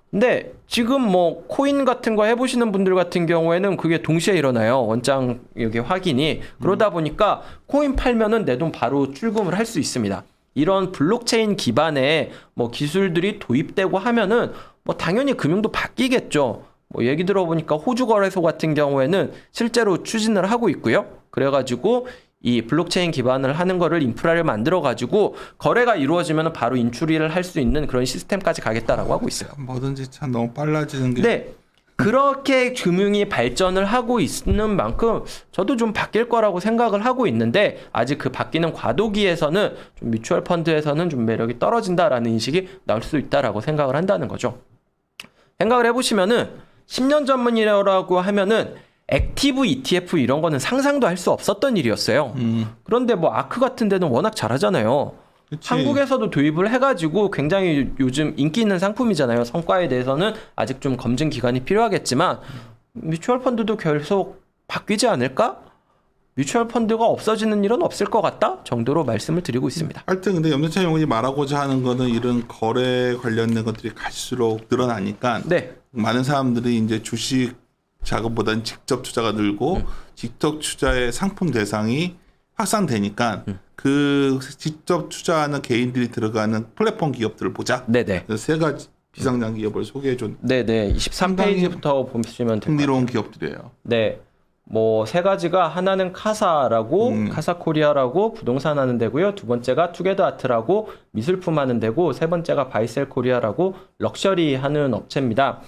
근데 지금 뭐 코인 같은 거 해보시는 분들 같은 경우에는 그게 동시에 일어나요. 원장 여기 확인이. 그러다 보니까 코인 팔면은 내 돈 바로 출금을 할 수 있습니다. 이런 블록체인 기반의 뭐 기술들이 도입되고 하면은 뭐 당연히 금융도 바뀌겠죠. 뭐 얘기 들어보니까 호주 거래소 같은 경우에는 실제로 추진을 하고 있고요. 그래가지고 이 블록체인 기반을 하는 거를 인프라를 만들어가지고 거래가 이루어지면 바로 인출을 할 수 있는 그런 시스템까지 가겠다라고 하고 있어요. 뭐든지 참 너무 빨라지는 게. 네. 그렇게 금융이 발전을 하고 있는 만큼 저도 좀 바뀔 거라고 생각을 하고 있는데 아직 그 바뀌는 과도기에서는 좀 뮤추얼 펀드에서는 좀 매력이 떨어진다라는 인식이 나올 수 있다라고 생각을 한다는 거죠. 생각을 해보시면은 10년 전문이라고 하면은 액티브 ETF 이런 거는 상상도 할 수 없었던 일이었어요. 그런데 뭐 아크 같은 데는 워낙 잘하잖아요. 그치. 한국에서도 도입을 해가지고 굉장히 요즘 인기 있는 상품이잖아요. 성과에 대해서는 아직 좀 검증 기간이 필요하겠지만 뮤추얼 펀드도 계속 바뀌지 않을까? 뮤추얼 펀드가 없어지는 일은 없을 것 같다 정도로 말씀을 드리고 있습니다. 하여튼 근데 염려찬 의원이 말하고자 하는 거는 이런 거래 관련된 것들이 갈수록 늘어나니까 네, 많은 사람들이 이제 주식 자금보다는 직접 투자가 늘고 직접 투자의 상품 대상이 확산되니까 그 직접 투자하는 개인들이 들어가는 플랫폼 기업들을 보자. 네네. 그래서 세 가지 비상장 기업을 소개해 준 네네. 23페이지부터 보시면 될것 흥미로운 같아요. 기업들이에요. 네. 뭐 세 가지가 하나는 카사라고 카사코리아라고 부동산 하는 데고요. 두 번째가 투게더 아트라고 미술품 하는 데고 세 번째가 바이셀 코리아라고 럭셔리 하는 업체입니다.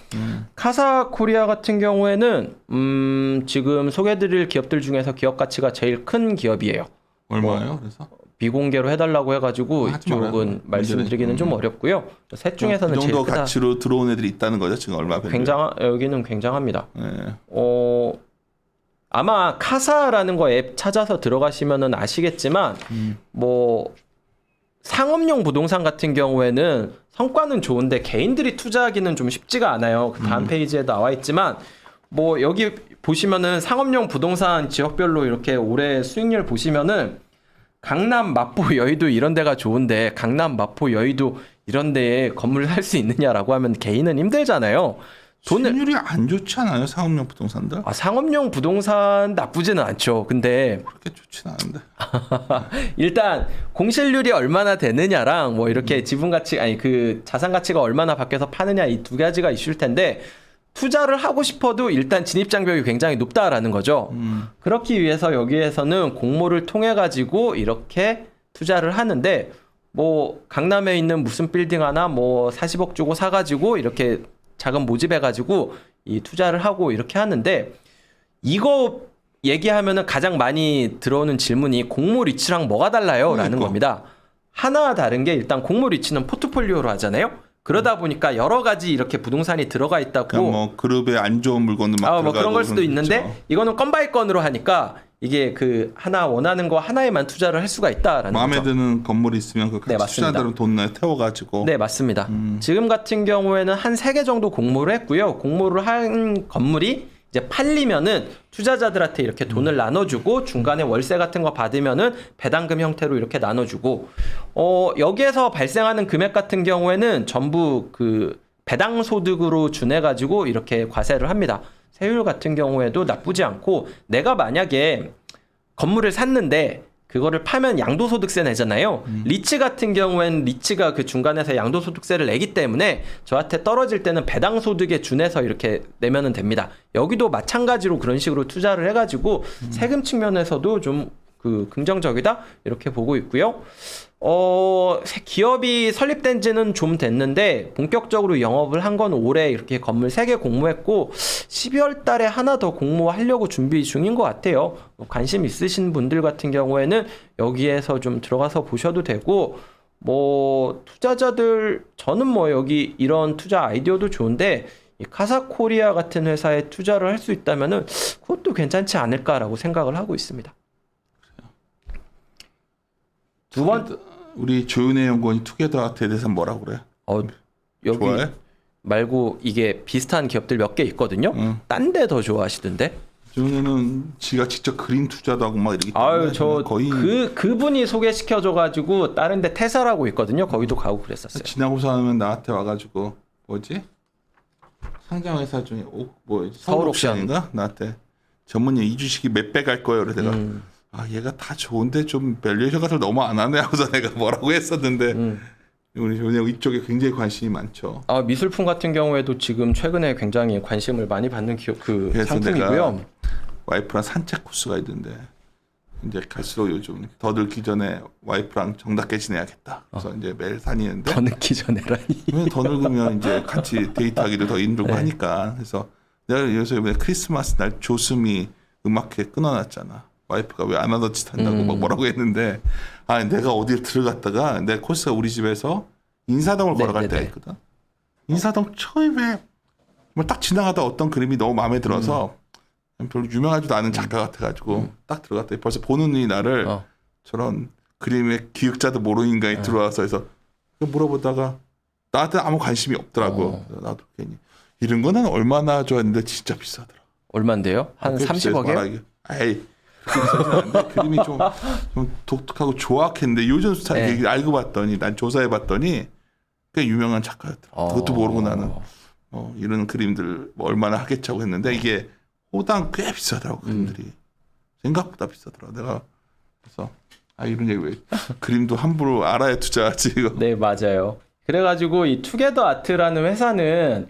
카사코리아 같은 경우에는 지금 소개드릴 기업들 중에서 기업 가치가 제일 큰 기업이에요. 얼마예요? 그래서 비공개로 해달라고 해가지고 하지 말아요. 이쪽은 말씀드리기는 좀 어렵고요. 셋 중에서는 그 제일 정도 크다. 가치로 들어온 애들이 있다는 거죠. 지금 얼마 밴드? 여기는 굉장합니다. 네. 아마 카사라는 거 앱 찾아서 들어가시면은 아시겠지만 뭐 상업용 부동산 같은 경우에는 성과는 좋은데 개인들이 투자하기는 좀 쉽지가 않아요. 그 다음 페이지에 나와 있지만 뭐 여기 보시면은 상업용 부동산 지역별로 이렇게 올해 수익률 보시면은 강남, 마포, 여의도 이런 데가 좋은데 강남, 마포, 여의도 이런 데에 건물을 살 수 있느냐라고 하면 개인은 힘들잖아요. 수익률이 안 좋지 않아요? 상업용 부동산들? 상업용 부동산 나쁘지는 않죠. 근데 그렇게 좋진 않은데. 일단 공실률이 얼마나 되느냐랑 뭐 이렇게 지분 가치 아니 그 자산 가치가 얼마나 밖에서 파느냐 이 두 가지가 이슈일 텐데 투자를 하고 싶어도 일단 진입 장벽이 굉장히 높다라는 거죠. 그렇기 위해서 여기에서는 공모를 통해 가지고 이렇게 투자를 하는데 뭐 강남에 있는 무슨 빌딩 하나 뭐 40억 주고 사 가지고 이렇게 자금 모집해 가지고 이 투자를 하고 이렇게 하는데 이거 얘기하면은 가장 많이 들어오는 질문이 공모 리츠랑 뭐가 달라요? 라는 그러니까. 겁니다. 하나 다른 게 일단 공모 리츠는 포트폴리오로 하잖아요. 그러다 보니까 여러 가지 이렇게 부동산이 들어가 있다고 그냥 뭐 그룹에 안 좋은 물건도 막 뭐 들어가고 그런 걸 수도 그런 거 있는데 있죠. 이거는 건 바이 건으로 하니까 이게 그 하나 원하는 거 하나에만 투자를 할 수가 있다라는 마음에 거죠. 드는 건물이 있으면 그 네, 같이 맞습니다. 투자자들은 돈 태워가지고 네, 맞습니다. 지금 같은 경우에는 한 3개 정도 공모를 했고요. 공모를 한 건물이 이제 팔리면은 투자자들한테 이렇게 돈을 나눠주고 중간에 월세 같은 거 받으면은 배당금 형태로 이렇게 나눠주고 여기에서 발생하는 금액 같은 경우에는 전부 그 배당 소득으로 준해 가지고 이렇게 과세를 합니다. 세율 같은 경우에도 나쁘지 않고 내가 만약에 건물을 샀는데 그거를 파면 양도소득세 내잖아요. 리츠 같은 경우에는 리츠가 그 중간에서 양도소득세를 내기 때문에 저한테 떨어질 때는 배당소득에 준해서 이렇게 내면은 됩니다. 여기도 마찬가지로 그런 식으로 투자를 해가지고 세금 측면에서도 좀 그 긍정적이다 이렇게 보고 있고요. 기업이 설립된 지는 좀 됐는데 본격적으로 영업을 한 건 올해 이렇게 건물 3개 공모했고 12월 달에 하나 더 공모하려고 준비 중인 것 같아요. 관심 있으신 분들 같은 경우에는 여기에서 좀 들어가서 보셔도 되고 뭐 투자자들 저는 뭐 여기 이런 투자 아이디어도 좋은데 이 카사코리아 같은 회사에 투자를 할 수 있다면은 그것도 괜찮지 않을까라고 생각을 하고 있습니다. 두 번, 우리 조윤혜 연구원이 투게더 아트에 대해서 뭐라고 그래? 여기 좋아해? 말고 이게 비슷한 기업들 몇 개 있거든요. 딴 데 더 좋아하시던데. 조윤혜는 지가 직접 그림 투자도 하고 막 이러기 때문에 아유, 저 거의 그분이 소개시켜줘가지고 다른 데 테사라고 있거든요. 거기도 가고 그랬었어요. 지나고서 하면 나한테 와가지고 뭐지? 상장 회사 중에 서울옥션인가? 나한테 전문님 이 주식이 몇 배 갈 거예요. 그래서 내가 얘가 다 좋은데 좀 밸류에이션 같은 거 너무 안 하네 하고서 내가 뭐라고 했었는데 우리 조윤혜 이쪽에 굉장히 관심이 많죠. 미술품 같은 경우에도 지금 최근에 굉장히 관심을 많이 받는 그 그래서 상품이고요. 내가 와이프랑 산책 코스가 있는데 이제 갈수록 요즘 더 늙기 전에 와이프랑 정답게 지내야겠다. 그래서 이제 매일 다니는데 더 늦기 전에라니. 왜냐면 더 늙으면 이제 같이 데이트하기도 더 힘들고 네. 하니까 그래서 내가 요새 이번에 크리스마스 날 조수미 음악회 끊어놨잖아. 와이프가 왜 안 하던 짓 한다고 막 뭐라고 했는데 내가 어디를 들어갔다가 내 코스가 우리 집에서 인사동을 걸어갈 때가 있거든. 인사동 처음에 딱 지나가다 어떤 그림이 너무 마음에 들어서 별로 유명하지도 않은 작가 같아가지고 딱 들어갔더니 벌써 보는 눈이 나를 저런 그림의 기획자도 모르는 인간이 들어와서 해서 물어보다가 나한테 아무 관심이 없더라고. 그래서 나도 괜히 이런 거는 얼마나 좋아했는데 진짜 비싸더라. 얼만데요? 한 30억에? 에이 그림이 좀 독특하고 조악했는데 요즘 스타일 알고 봤더니 난 조사해 봤더니 꽤 유명한 작가였더라. 그것도 모르고 나는 이런 그림들 뭐 얼마나 하겠자고 했는데 이게 호당 꽤 비싸더라고 그림들이. 생각보다 비싸더라. 내가 그래서 이런 얘기 왜 그림도 함부로 알아야 투자하지 이거. 네, 맞아요. 그래가지고 이 투게더 아트라는 회사는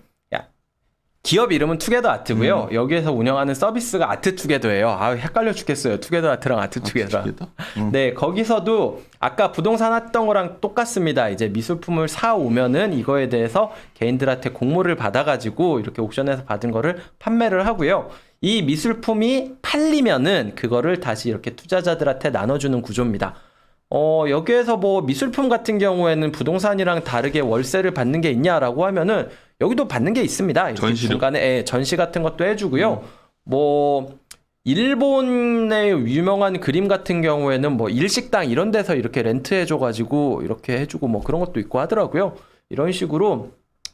기업 이름은 투게더 아트고요. 여기에서 운영하는 서비스가 아트 투게더예요. 헷갈려 죽겠어요. 투게더 아트랑 아트 투게더. 네, 거기서도 아까 부동산 했던 거랑 똑같습니다. 이제 미술품을 사 오면은 이거에 대해서 개인들한테 공모를 받아가지고 이렇게 옥션에서 받은 거를 판매를 하고요. 이 미술품이 팔리면은 그거를 다시 이렇게 투자자들한테 나눠주는 구조입니다. 여기에서 뭐 미술품 같은 경우에는 부동산이랑 다르게 월세를 받는 게 있냐라고 하면은 여기도 받는 게 있습니다. 전시료? 중간에 전시 같은 것도 해주고요. 뭐 일본의 유명한 그림 같은 경우에는 뭐 일식당 이런 데서 이렇게 렌트해줘가지고 이렇게 해주고 뭐 그런 것도 있고 하더라고요. 이런 식으로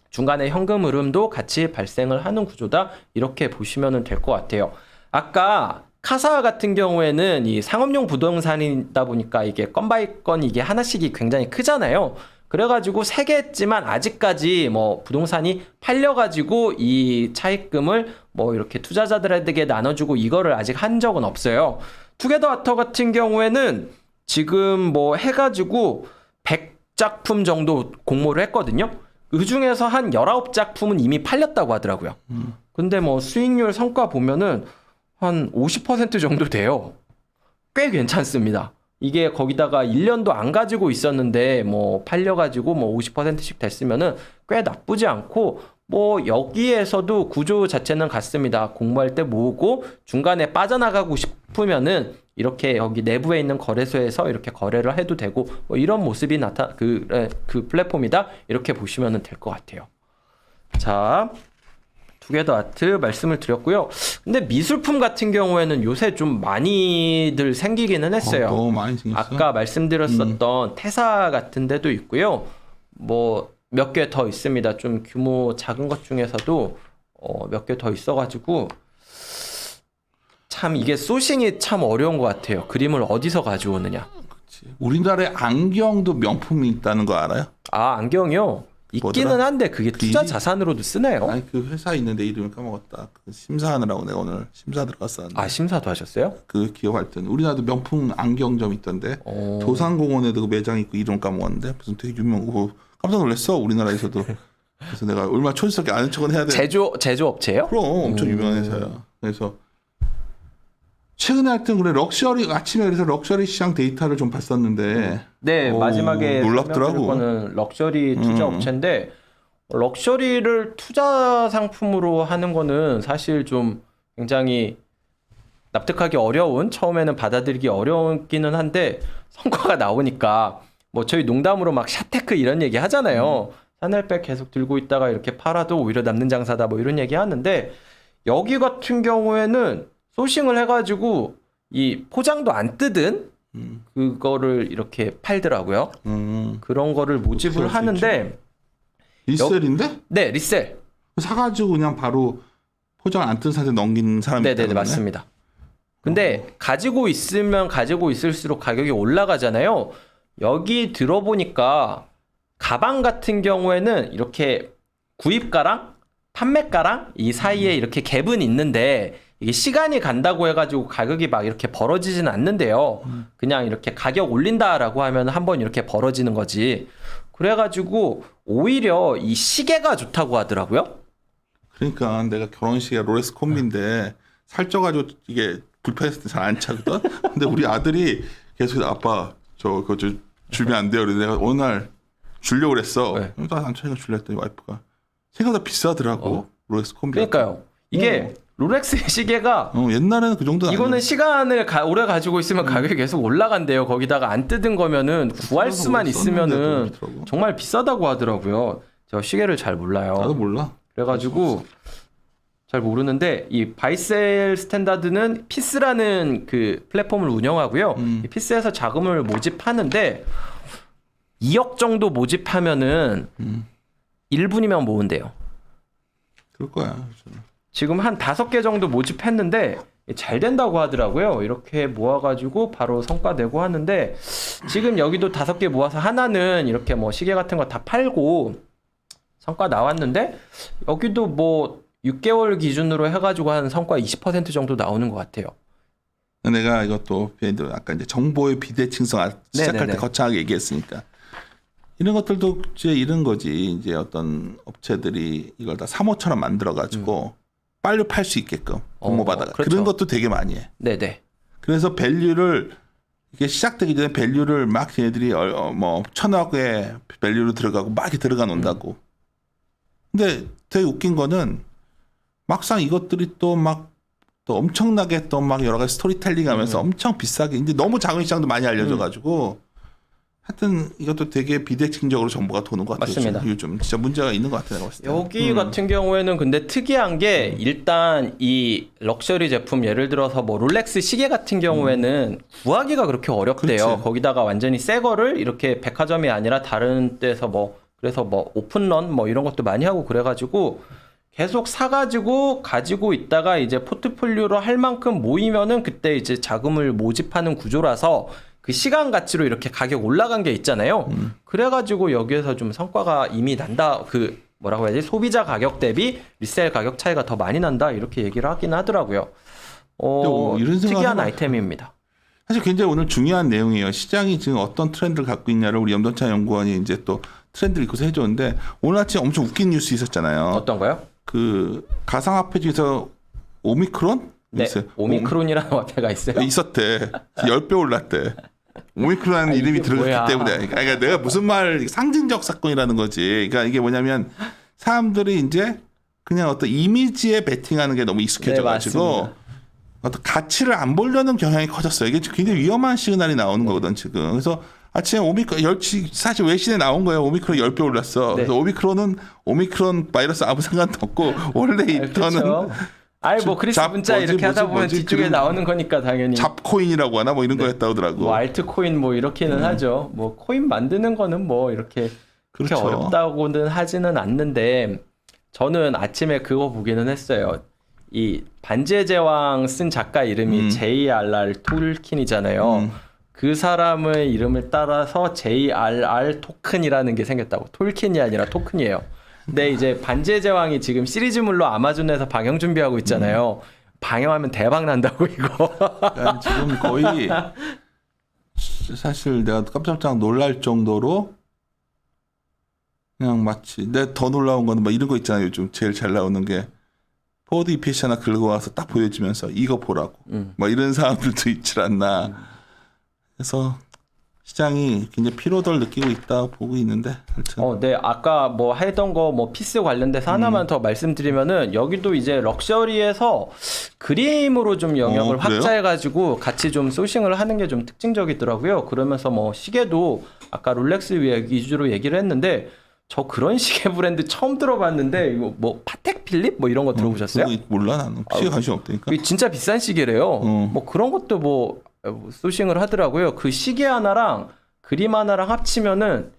중간에 현금 흐름도 같이 발생을 하는 구조다. 이렇게 보시면 될 것 같아요. 아까 카사 같은 경우에는 이 상업용 부동산이다 보니까 이게 건 바이 건 이게 하나씩이 굉장히 크잖아요. 그래가지고 3개 했지만 아직까지 뭐 부동산이 팔려가지고 이 차입금을 뭐 이렇게 투자자들에게 나눠주고 이거를 아직 한 적은 없어요. 투게더 아트 같은 경우에는 지금 뭐 해가지고 100작품 정도 공모를 했거든요. 그 중에서 한 19작품은 이미 팔렸다고 하더라고요. 근데 뭐 수익률 성과 보면은 한 50% 정도 돼요. 꽤 괜찮습니다. 이게 거기다가 1년도 안 가지고 있었는데 뭐 팔려가지고 뭐 50%씩 됐으면은 꽤 나쁘지 않고 뭐 여기에서도 구조 자체는 같습니다. 공모할 때 모으고 중간에 빠져나가고 싶으면은 이렇게 여기 내부에 있는 거래소에서 이렇게 거래를 해도 되고 뭐 이런 모습이 그 플랫폼이다. 이렇게 보시면 될 것 같아요. 자, 투게더 아트 말씀을 드렸고요. 근데 미술품 같은 경우에는 요새 좀 많이들 생기기는 했어요. 너무 많이 생겼어. 아까 말씀드렸었던 태사 같은 데도 있고요. 뭐 몇 개 더 있습니다. 좀 규모 작은 것 중에서도 몇 개 더 있어가지고 참 이게 소싱이 참 어려운 것 같아요. 그림을 어디서 가져오느냐. 우리나라에 안경도 명품이 있다는 거 알아요? 안경이요? 있기는 뭐더라? 한데 그게 투자 자산으로도 쓰네요. 아니 그 회사 있는데 이름을 까먹었다. 그 심사하느라고 내가 오늘 심사 들어갔었는데. 심사도 하셨어요? 그 기업할 때는 우리나라도 명품 안경점 있던데 도산공원에도 그 매장 있고 이름 까먹었는데 무슨 되게 유명하고 깜짝 놀랐어 우리나라에서도. 그래서 내가 얼마나 촌스럽게 아는 척은 해야 돼. 제조업체예요? 그럼 엄청 유명한 회사야. 그래서 최근에 하여튼 그래 럭셔리 아침에 그래서 럭셔리 시장 데이터를 좀 봤었는데 네, 마지막에 놀랍더라고. 거는 럭셔리 투자 업체인데 럭셔리를 투자 상품으로 하는 거는 사실 좀 굉장히 납득하기 어려운 처음에는 받아들이기 어려웠기는 한데 성과가 나오니까 뭐 저희 농담으로 막 샤테크 이런 얘기 하잖아요. 샤넬백 계속 들고 있다가 이렇게 팔아도 오히려 남는 장사다 뭐 이런 얘기 하는데 여기 같은 경우에는 소싱을 해가지고 이 포장도 안 뜯은 그거를 이렇게 팔더라고요. 그런 거를 모집을 하는데 리셀인데? 네, 리셀. 사가지고 그냥 바로 포장 안 뜬 상태 넘기는 사람이 네네 있다는 맞습니다. 근데 가지고 있으면 가지고 있을수록 가격이 올라가잖아요. 여기 들어보니까 가방 같은 경우에는 이렇게 구입가랑 판매가랑 이 사이에 이렇게 갭은 있는데 이게 시간이 간다고 해가지고 가격이 막 이렇게 벌어지진 않는데요. 그냥 이렇게 가격 올린다라고 하면 한번 이렇게 벌어지는 거지. 그래가지고 오히려 이 시계가 좋다고 하더라고요. 그러니까 내가 결혼식에 롤렉스 콤비인데 살쪄가지고 이게 불편했을 때 잘 안 차거든. 근데 우리 아들이 계속 아빠 그거 주면 안 돼요. 그래서 내가 어느 날 주려고 그랬어. 네. 나안 차니까 줄려 했더니 와이프가 생각보다 비싸더라고. 롤렉스 콤비. 그러니까요. 이게 롤렉스 시계가 옛날에는 그 정도 이거는 시간을 오래 가지고 있으면 가격이 계속 올라간대요. 거기다가 안 뜯은 거면은 구할 수만 있으면은 정말 비싸다고 하더라고요. 제가 시계를 잘 몰라요. 나도 몰라. 그래가지고 잘 모르는데 이 바이셀 스탠다드는 피스라는 그 플랫폼을 운영하고요. 이 피스에서 자금을 모집하는데 2억 정도 모집하면은 1분이면 모은대요. 그럴 거야. 지금 한 5개 정도 모집했는데 잘 된다고 하더라고요. 이렇게 모아가지고 바로 성과 내고 하는데 지금 여기도 5개 모아서 하나는 이렇게 뭐 시계 같은 거 다 팔고 성과 나왔는데 여기도 뭐 6개월 기준으로 해가지고 한 성과 20% 정도 나오는 것 같아요. 내가 이것도 아까 이제 정보의 비대칭성 시작할 네네네. 때 거창하게 얘기했으니까 이런 것들도 이제 이런 거지. 이제 어떤 업체들이 이걸 다 사모처럼 만들어 가지고 빨리 팔 수 있게끔 공모받아가 그렇죠. 그런 것도 되게 많이 해. 네네. 그래서 밸류를 이게 시작되기 전에 밸류를 막 얘네들이 뭐 1,000억의 밸류로 들어가고 막 이렇게 들어가 놓는다고. 근데 되게 웃긴 거는 막상 이것들이 또 엄청나게 또 막 여러 가지 스토리텔링 하면서 엄청 비싸게 이제 너무 작은 시장도 많이 알려져 가지고 하여튼 이것도 되게 비대칭적으로 정보가 도는 것 같아요. 맞습니다. 요즘 진짜 문제가 있는 것 같아요. 내가 봤을 때. 여기 같은 경우에는 근데 특이한 게 일단 이 럭셔리 제품 예를 들어서 뭐 롤렉스 시계 같은 경우에는 구하기가 그렇게 어렵대요. 그렇지. 거기다가 완전히 새 거를 이렇게 백화점이 아니라 다른 데서 뭐 그래서 뭐 오픈런 뭐 이런 것도 많이 하고 그래가지고 계속 사가지고 가지고 있다가 이제 포트폴리오로 할 만큼 모이면은 그때 이제 자금을 모집하는 구조라서 그 시간 가치로 이렇게 가격 올라간 게 있잖아요. 그래가지고 여기에서 좀 성과가 이미 난다. 그 뭐라고 해야지? 소비자 가격 대비 리셀 가격 차이가 더 많이 난다. 이렇게 얘기를 하긴 하더라고요. 이런 생각 특이한 해봐. 아이템입니다. 사실 굉장히 오늘 중요한 내용이에요. 시장이 지금 어떤 트렌드를 갖고 있냐를 우리 염동찬 연구원이 이제 또 트렌드를 읽고서 해줬는데 오늘 아침 엄청 웃긴 뉴스 있었잖아요. 어떤 거요? 그 가상화폐 중에서 오미크론? 네, 있어요. 오미크론이라는 화폐가 있어요. 있었대. 10배 올랐대. 오미크론이라는 이름이 이게 들어갔기 뭐야. 때문에. 그러니까 내가 무슨 말 상징적 사건이라는 거지. 그러니까 이게 뭐냐면 사람들이 이제 그냥 어떤 이미지에 베팅하는 게 너무 익숙해져가지고 맞습니다. 어떤 가치를 안 보려는 경향이 커졌어요. 이게 굉장히 위험한 시그널이 나오는 거거든 지금. 그래서 아침에 사실 외신에 나온 거예요. 오미크론 10배 올랐어. 네. 그래서 오미크론 바이러스 아무 상관도 없고 원래 있던 그렇죠. 아이 뭐 크리스 문자 이렇게 하다 보면 뒤쪽에 그런 나오는 거니까 당연히 잡코인이라고 하나 뭐 이런 거였다고 하더라고. 뭐 알트코인 뭐 이렇게는 하죠. 뭐 코인 만드는 거는 뭐 이렇게 그렇게 그렇죠. 어렵다고는 하지는 않는데 저는 아침에 그거 보기는 했어요. 이 반지의 제왕 쓴 작가 이름이 J.R.R. 톨킨이잖아요. 그 사람의 이름을 따라서 J.R.R. 토큰이라는 게 생겼다고. 톨킨이 아니라 토큰이에요. 근데 이제 반지의 제왕이 지금 시리즈물로 아마존에서 방영 준비하고 있잖아요. 방영하면 대박 난다고 이거. 그러니까 지금 거의 사실 내가 깜짝깜짝 놀랄 정도로 그냥 마치 내 더 놀라운 거는 막 이런 거 있잖아요. 요즘 제일 잘 나오는 게 포드 EPC 하나 긁어 와서 딱 보여주면서 이거 보라고. 막 이런 사람들도 있질 않나. 그래서 시장이 굉장히 피로도를 느끼고 있다 보고 있는데 하여튼 네, 아까 뭐 했던 거 뭐 피스 관련돼서 하나만 더 말씀드리면은 여기도 이제 럭셔리에서 그림으로 좀 영역을 그래요? 확장해가지고 같이 좀 소싱을 하는 게 좀 특징적이더라고요. 그러면서 뭐 시계도 아까 롤렉스 위주로 얘기를 했는데 저 그런 시계 브랜드 처음 들어봤는데 이거 뭐 파텍 필립 뭐 이런 거 들어보셨어요? 그거 몰라 나는 시계 관심 없다니까. 이게 진짜 비싼 시계래요. 뭐 그런 것도 뭐 소싱을 하더라고요. 그 시계 하나랑 그림 하나랑 합치면은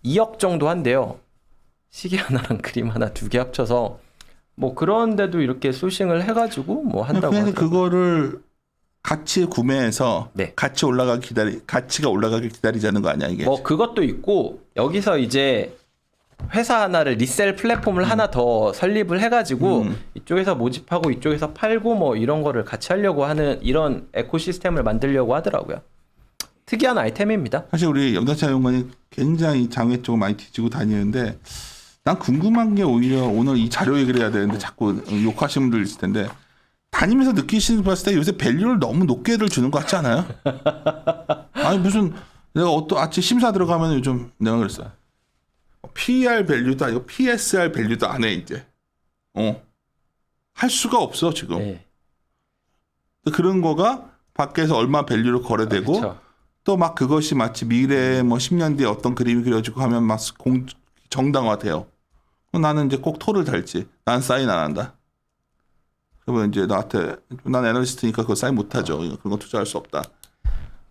2억 정도 한대요. 시계 하나랑 그림 하나 2개 합쳐서 뭐 그런데도 이렇게 소싱을 해가지고 뭐 한다고 그냥 하더라고요. 그거를 같이 구매해서 네. 가치가 올라가길 기다리자는 거 아니야 이게. 뭐 그것도 있고 여기서 이제 회사 하나를 리셀 플랫폼을 하나 더 설립을 해가지고 이쪽에서 모집하고 이쪽에서 팔고 뭐 이런 거를 같이 하려고 하는 이런 에코시스템을 만들려고 하더라고요. 특이한 아이템입니다. 사실 우리 염다차 연구원이 굉장히 장외 쪽을 많이 뒤지고 다니는데 난 궁금한 게 오히려 오늘 이 자료 얘기를 해야 되는데 자꾸 욕하시는 분들 있을 텐데 다니면서 느끼시는 봤을 때 요새 밸류를 너무 높게들 주는 것 같지 않아요? 아니 무슨 내가 아침 심사 들어가면 요즘 내가 그랬어. PER 밸류도 아니고 PSR 밸류도 안 해 이제. 할 수가 없어 지금. 네. 그런 거가 밖에서 얼마 밸류로 거래되고 그렇죠. 또 막 그것이 마치 미래에 뭐 10년 뒤에 어떤 그림이 그려지고 하면 막 정당화돼요. 나는 이제 꼭 토를 달지. 난 사인 안 한다. 그러면 이제 나한테 난 애널리스트니까 그거 사인 못하죠. 그런 거 투자할 수 없다.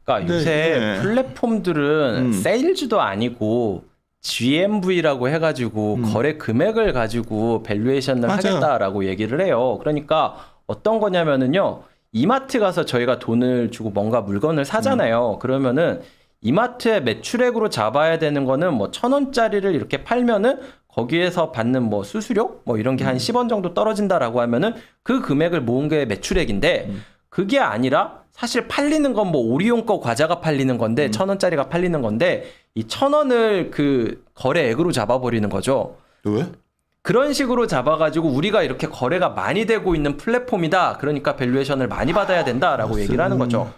그러니까 근데 요새 이게- 플랫폼들은 세일즈도 아니고 GMV라고 해가지고 거래 금액을 가지고 밸류에이션을 맞아요. 하겠다라고 얘기를 해요. 그러니까 어떤 거냐면은요, 이마트 가서 저희가 돈을 주고 뭔가 물건을 사잖아요. 그러면은 이마트의 매출액으로 잡아야 되는 거는 뭐 1,000원짜리를 이렇게 팔면은 거기에서 받는 뭐 수수료 뭐 이런 게 한 10원 정도 떨어진다라고 하면은 그 금액을 모은 게 매출액인데 그게 아니라 사실 팔리는 건 뭐 오리온 거 과자가 팔리는 건데 1,000원짜리가 팔리는 건데 이 1,000원을 그 거래액으로 잡아버리는 거죠. 왜? 그런 식으로 잡아가지고 우리가 이렇게 거래가 많이 되고 있는 플랫폼이다. 그러니까 밸류에이션을 많이 받아야 된다라고 얘기를 하는 거죠.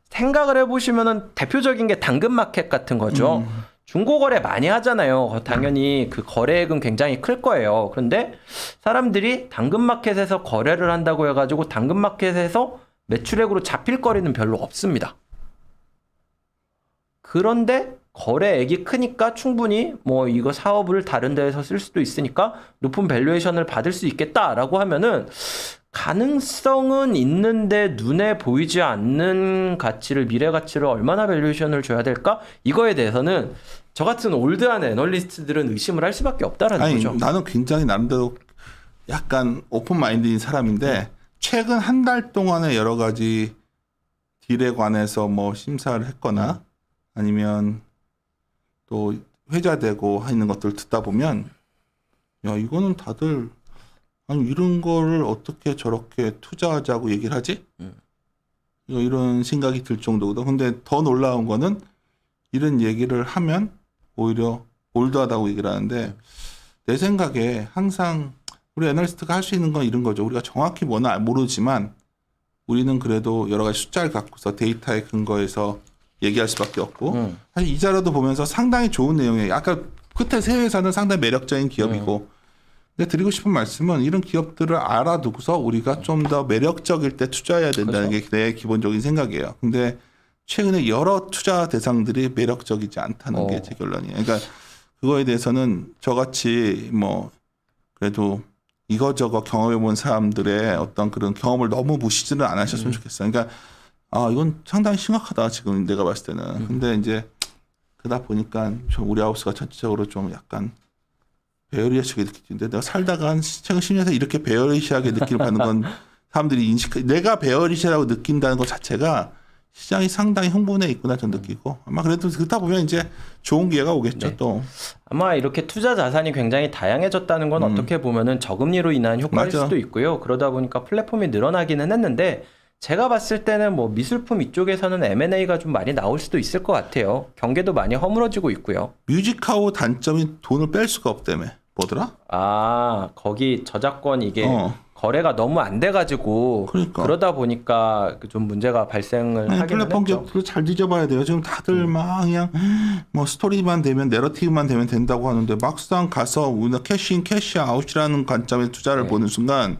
생각을 해보시면은 대표적인 게 당근마켓 같은 거죠. 중고거래 많이 하잖아요. 당연히 그 거래액은 굉장히 클 거예요. 그런데 사람들이 당근마켓에서 거래를 한다고 해가지고 당근마켓에서 매출액으로 잡힐 거리는 별로 없습니다. 그런데 거래액이 크니까 충분히 뭐 이거 사업을 다른 데에서 쓸 수도 있으니까 높은 밸류에이션을 받을 수 있겠다라고 하면은 가능성은 있는데 눈에 보이지 않는 가치를 미래 가치를 얼마나 밸류에이션을 줘야 될까? 이거에 대해서는 저 같은 올드한 애널리스트들은 의심을 할 수밖에 없다라는 아니 거죠. 나는 굉장히 나름대로 약간 오픈 마인드인 사람인데 최근 한 달 동안에 여러 가지 딜에 관해서 뭐 심사를 했거나 아니면 또 회자되고 있는 것들을 듣다 보면 야 이거는 다들 아니 이런 거를 어떻게 저렇게 투자하자고 얘기를 하지? 이런 생각이 들 정도거든. 근데 더 놀라운 거는 이런 얘기를 하면 오히려 올드하다고 얘기를 하는데 내 생각에 항상 우리 애널리스트가 할 수 있는 건 이런 거죠. 우리가 정확히 뭐는 모르지만 우리는 그래도 여러 가지 숫자를 갖고서 데이터에 근거해서 얘기할 수밖에 없고 사실 이 자료도 보면서 상당히 좋은 내용이에요. 아까 끝에 세 회사는 상당히 매력적인 기업이고 근데 드리고 싶은 말씀은 이런 기업들을 알아두고서 우리가 좀 더 매력적일 때 투자해야 된다는 게 내 기본적인 생각이에요. 근데 최근에 여러 투자 대상들이 매력적이지 않다는 게 제 결론이에요. 그러니까 그거에 대해서는 저같이 뭐 그래도 이거저거 경험해본 사람들의 어떤 그런 경험을 너무 무시는 안 하셨으면 좋겠어요. 그러니까 아 이건 상당히 심각하다 지금 내가 봤을 때는. 근데 이제 그러다 보니까 좀 우리 하우스가 전체적으로 좀 약간 베어리시하게 느끼는데 내가 살다가 한 최근 10년에서 이렇게 베어리시하게 느낌을 받는 건 사람들이 내가 베어리시라고 느낀다는 것 자체가 시장이 상당히 흥분해 있구나 전 느끼고 아마 그래도 그러다 보면 이제 좋은 기회가 오겠죠. 네. 또 아마 이렇게 투자 자산이 굉장히 다양해졌다는 건 어떻게 보면은 저금리로 인한 효과일 맞아. 수도 있고요. 그러다 보니까 플랫폼이 늘어나기는 했는데 제가 봤을 때는 뭐 미술품 이쪽에서는 M&A가 좀 많이 나올 수도 있을 것 같아요. 경계도 많이 허물어지고 있고요. 뮤직하우 단점이 돈을 뺄 수가 없다며. 뭐더라? 아, 거기 저작권 이게 어. 거래가 너무 안 돼가지고 그러니까. 그러다 보니까 좀 문제가 발생을 아니, 하기는 플랫폼 했죠. 기업들 잘 뒤져봐야 돼요. 지금 다들 막 그냥 뭐 스토리만 되면 내러티브만 되면 된다고 하는데 막상 가서 우리가 캐시인 캐시아웃이라는 관점에서 투자를 보는 순간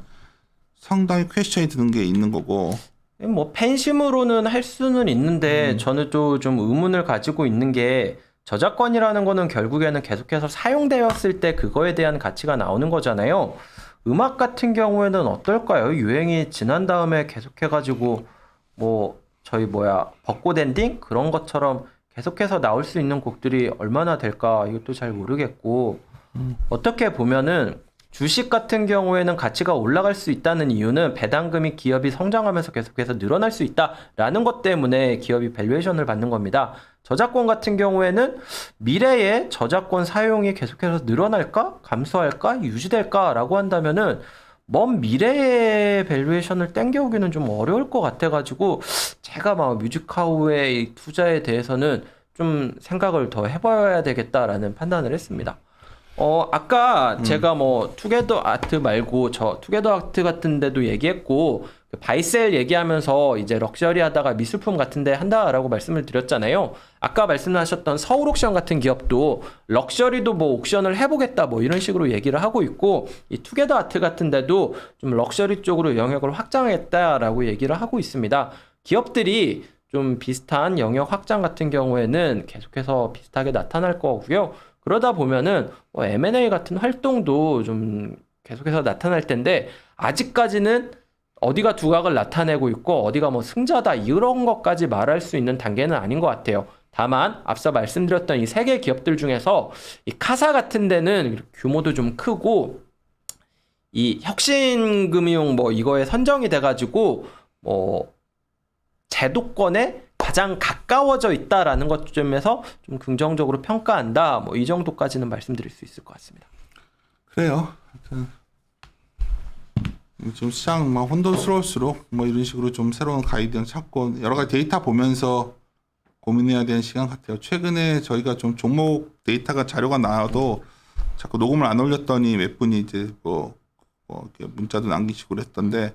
상당히 퀘스천이 드는 게 있는 거고. 뭐 팬심으로는 할 수는 있는데 저는 또 좀 의문을 가지고 있는 게 저작권이라는 거는 결국에는 계속해서 사용되었을 때 그거에 대한 가치가 나오는 거잖아요. 음악 같은 경우에는 어떨까요? 유행이 지난 다음에 계속해가지고 뭐 저희 벚꽃 엔딩 그런 것처럼 계속해서 나올 수 있는 곡들이 얼마나 될까 이것도 잘 모르겠고 어떻게 보면은 주식 같은 경우에는 가치가 올라갈 수 있다는 이유는 배당금이 기업이 성장하면서 계속해서 늘어날 수 있다라는 것 때문에 기업이 밸류에이션을 받는 겁니다. 저작권 같은 경우에는 미래에 저작권 사용이 계속해서 늘어날까? 감소할까? 유지될까라고 한다면은 먼 미래의 밸류에이션을 땡겨오기는 좀 어려울 것 같아가지고 제가 막 뮤직하우의 이 투자에 대해서는 좀 생각을 더 해봐야 되겠다라는 판단을 했습니다. 아까 제가 뭐 투게더 아트 말고 저 투게더 아트 같은 데도 얘기했고 그 바이셀 얘기하면서 이제 럭셔리 하다가 미술품 같은 데 한다라고 말씀을 드렸잖아요. 아까 말씀하셨던 서울 옥션 같은 기업도 럭셔리도 뭐 옥션을 해보겠다 뭐 이런 식으로 얘기를 하고 있고 이 투게더 아트 같은 데도 좀 럭셔리 쪽으로 영역을 확장했다라고 얘기를 하고 있습니다. 기업들이 좀 비슷한 영역 확장 같은 경우에는 계속해서 비슷하게 나타날 거고요. 그러다 보면은 M&A 같은 활동도 좀 계속해서 나타날 텐데 아직까지는 어디가 두각을 나타내고 있고 어디가 뭐 승자다 이런 것까지 말할 수 있는 단계는 아닌 것 같아요. 다만 앞서 말씀드렸던 이 세 개 기업들 중에서 이 카사 같은 데는 규모도 좀 크고 이 혁신금융 뭐 이거에 선정이 돼가지고 뭐 제도권에 가장 가까워져 있다라는 것 점에서 좀 긍정적으로 평가한다. 뭐 이 정도까지는 말씀드릴 수 있을 것 같습니다. 그래요. 하여튼 지금 시장 막 혼돈스러울수록 뭐 이런 식으로 좀 새로운 가이드를 찾고 여러 가지 데이터 보면서 고민해야 되는 시간 같아요. 최근에 저희가 좀 종목 데이터가 자료가 나와도 자꾸 녹음을 안 올렸더니 몇 분이 이제 뭐 이렇게 문자도 남기시고 그랬던데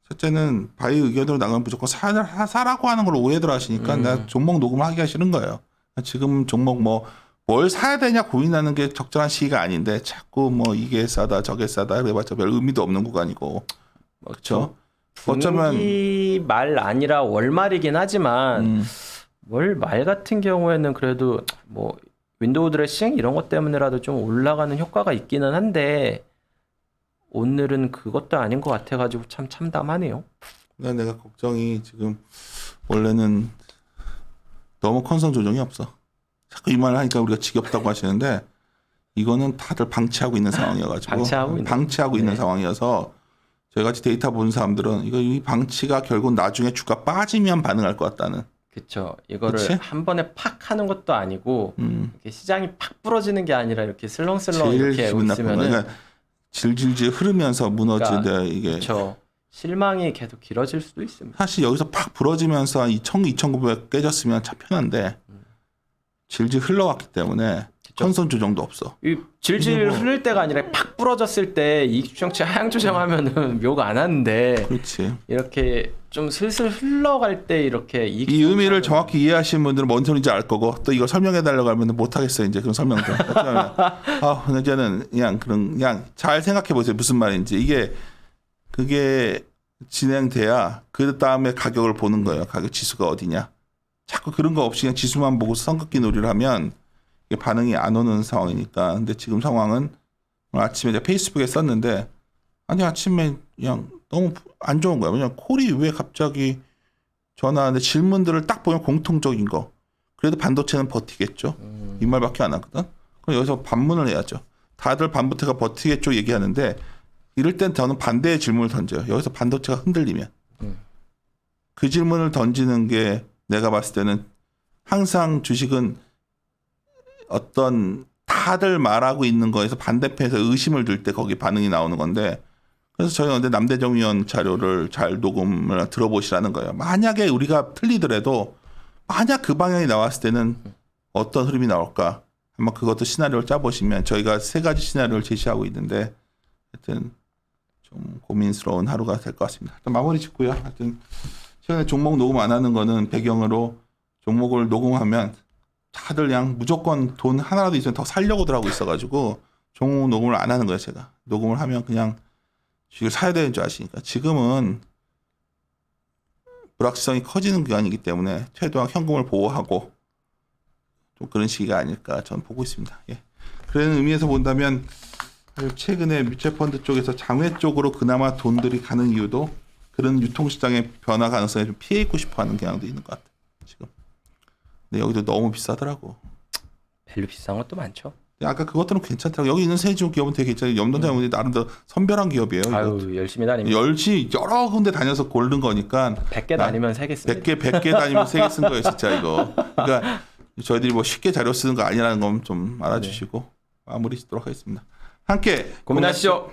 첫째는 바이 의견으로 나가면 무조건 사라고 하는 걸 오해들 하시니까 나 종목 녹음하기가 싫은 거예요. 지금 종목 뭘 사야 되냐 고민하는 게 적절한 시기가 아닌데 자꾸 뭐 이게 싸다 저게 싸다 그래봤자 별 의미도 없는 구간이고 그렇죠. 어쩌면 분기 말 아니라 월말이긴 하지만 월 말 같은 경우에는 그래도 뭐 윈도우 드레싱 이런 것 때문에라도 좀 올라가는 효과가 있기는 한데 오늘은 그것도 아닌 것 같아가지고 참 참담하네요. 내가 걱정이 지금 원래는 너무 컨선 조정이 없어. 자꾸 이 말을 하니까 우리가 지겹다고 하시는데 이거는 다들 방치하고 있는 상황이어가지고 방치하고 있는 상황이어서 저희같이 데이터 본 사람들은 이 방치가 결국 나중에 주가 빠지면 반응할 것 같다는. 그렇죠. 이거를 그치? 한 번에 팍 하는 것도 아니고 이렇게 시장이 팍 부러지는 게 아니라 이렇게 슬렁슬렁 이렇게 있으면은 그러니까 질질질 흐르면서 무너지는 그러니까, 이게 그렇죠. 실망이 계속 길어질 수도 있습니다. 사실 여기서 팍 부러지면서 한 2,000, 2,900 깨졌으면 참 편한데 질질 흘러왔기 때문에 컨선 조정도 없어. 이 질질 흐를 때가 아니라 팍 부러졌을 때 이익 추정치 하향 조정하면은 묘가 안 하는데 그렇지. 이렇게 좀 슬슬 흘러갈 때 이렇게 이익 이 의미를 정확히 이해하시는 분들은 뭔 소리인지 알 거고 또 이거 설명해 달라고 하면 못 하겠어요. 이제 그런 설명들. 이제는 그냥 잘 생각해 보세요. 무슨 말인지. 그게 진행돼야 그 다음에 가격을 보는 거예요. 가격 지수가 어디냐. 자꾸 그런 거 없이 그냥 지수만 보고 선긋기 놀이를 하면 이게 반응이 안 오는 상황이니까. 근데 지금 상황은 오늘 아침에 제가 페이스북에 썼는데 아니 아침에 그냥 너무 안 좋은 거야. 왜냐면 콜이 왜 갑자기 전화하는데 질문들을 딱 보면 공통적인 거. 그래도 반도체는 버티겠죠. 이 말밖에 안 하거든. 그럼 여기서 반문을 해야죠. 다들 반도체가 버티겠죠 얘기하는데 이럴 땐 저는 반대의 질문을 던져요. 여기서 반도체가 흔들리면. 그 질문을 던지는 게 내가 봤을 때는 항상 주식은 어떤 다들 말하고 있는 거에서 반대편에서 의심을 들 때 거기 반응이 나오는 건데 그래서 저희는 근데 남대정 위원 자료를 잘 녹음을 들어보시라는 거예요. 만약에 우리가 틀리더라도 만약 그 방향이 나왔을 때는 어떤 흐름이 나올까 한번 그것도 시나리오를 짜보시면 저희가 3가지 시나리오를 제시하고 있는데 하여튼 좀 고민스러운 하루가 될 것 같습니다. 일단 마무리 짓고요. 하여튼 최근에 종목 녹음 안 하는 거는 배경으로 종목을 녹음하면 다들 그냥 무조건 돈 하나라도 있으면 더 살려고들 하고 있어가지고 종목 녹음을 안 하는 거예요. 제가 녹음을 하면 그냥 주식을 사야 되는 줄 아시니까 지금은 불확실성이 커지는 기간이기 때문에 최대한 현금을 보호하고 좀 그런 시기가 아닐까 저는 보고 있습니다. 예. 그런 의미에서 본다면 최근에 뮤추얼펀드 쪽에서 장외 쪽으로 그나마 돈들이 가는 이유도 그런 유통시장의 변화 가능성에 좀 피해 있고 싶어하는 경향도 있는 것 같아요. 지금. 근데 여기도 너무 비싸더라고. 밸류 비싼 것도 많죠. 아까 그것들은 괜찮더라고. 여기 있는 세종 기업은 되게 괜찮아요. 염동자문이 나름대로 선별한 기업이에요. 아유 열심히 다닙니다. 여러 군데 다녀서 고른 거니까 100개 다니면 3개 씁니다. 100개 다니면 3개 쓴 거예요. 진짜 이거. 그러니까 저희들이 뭐 쉽게 자료 쓰는 거 아니라는 건 좀 알아주시고 마무리 짓도록 하겠습니다. 함께 고민하시죠.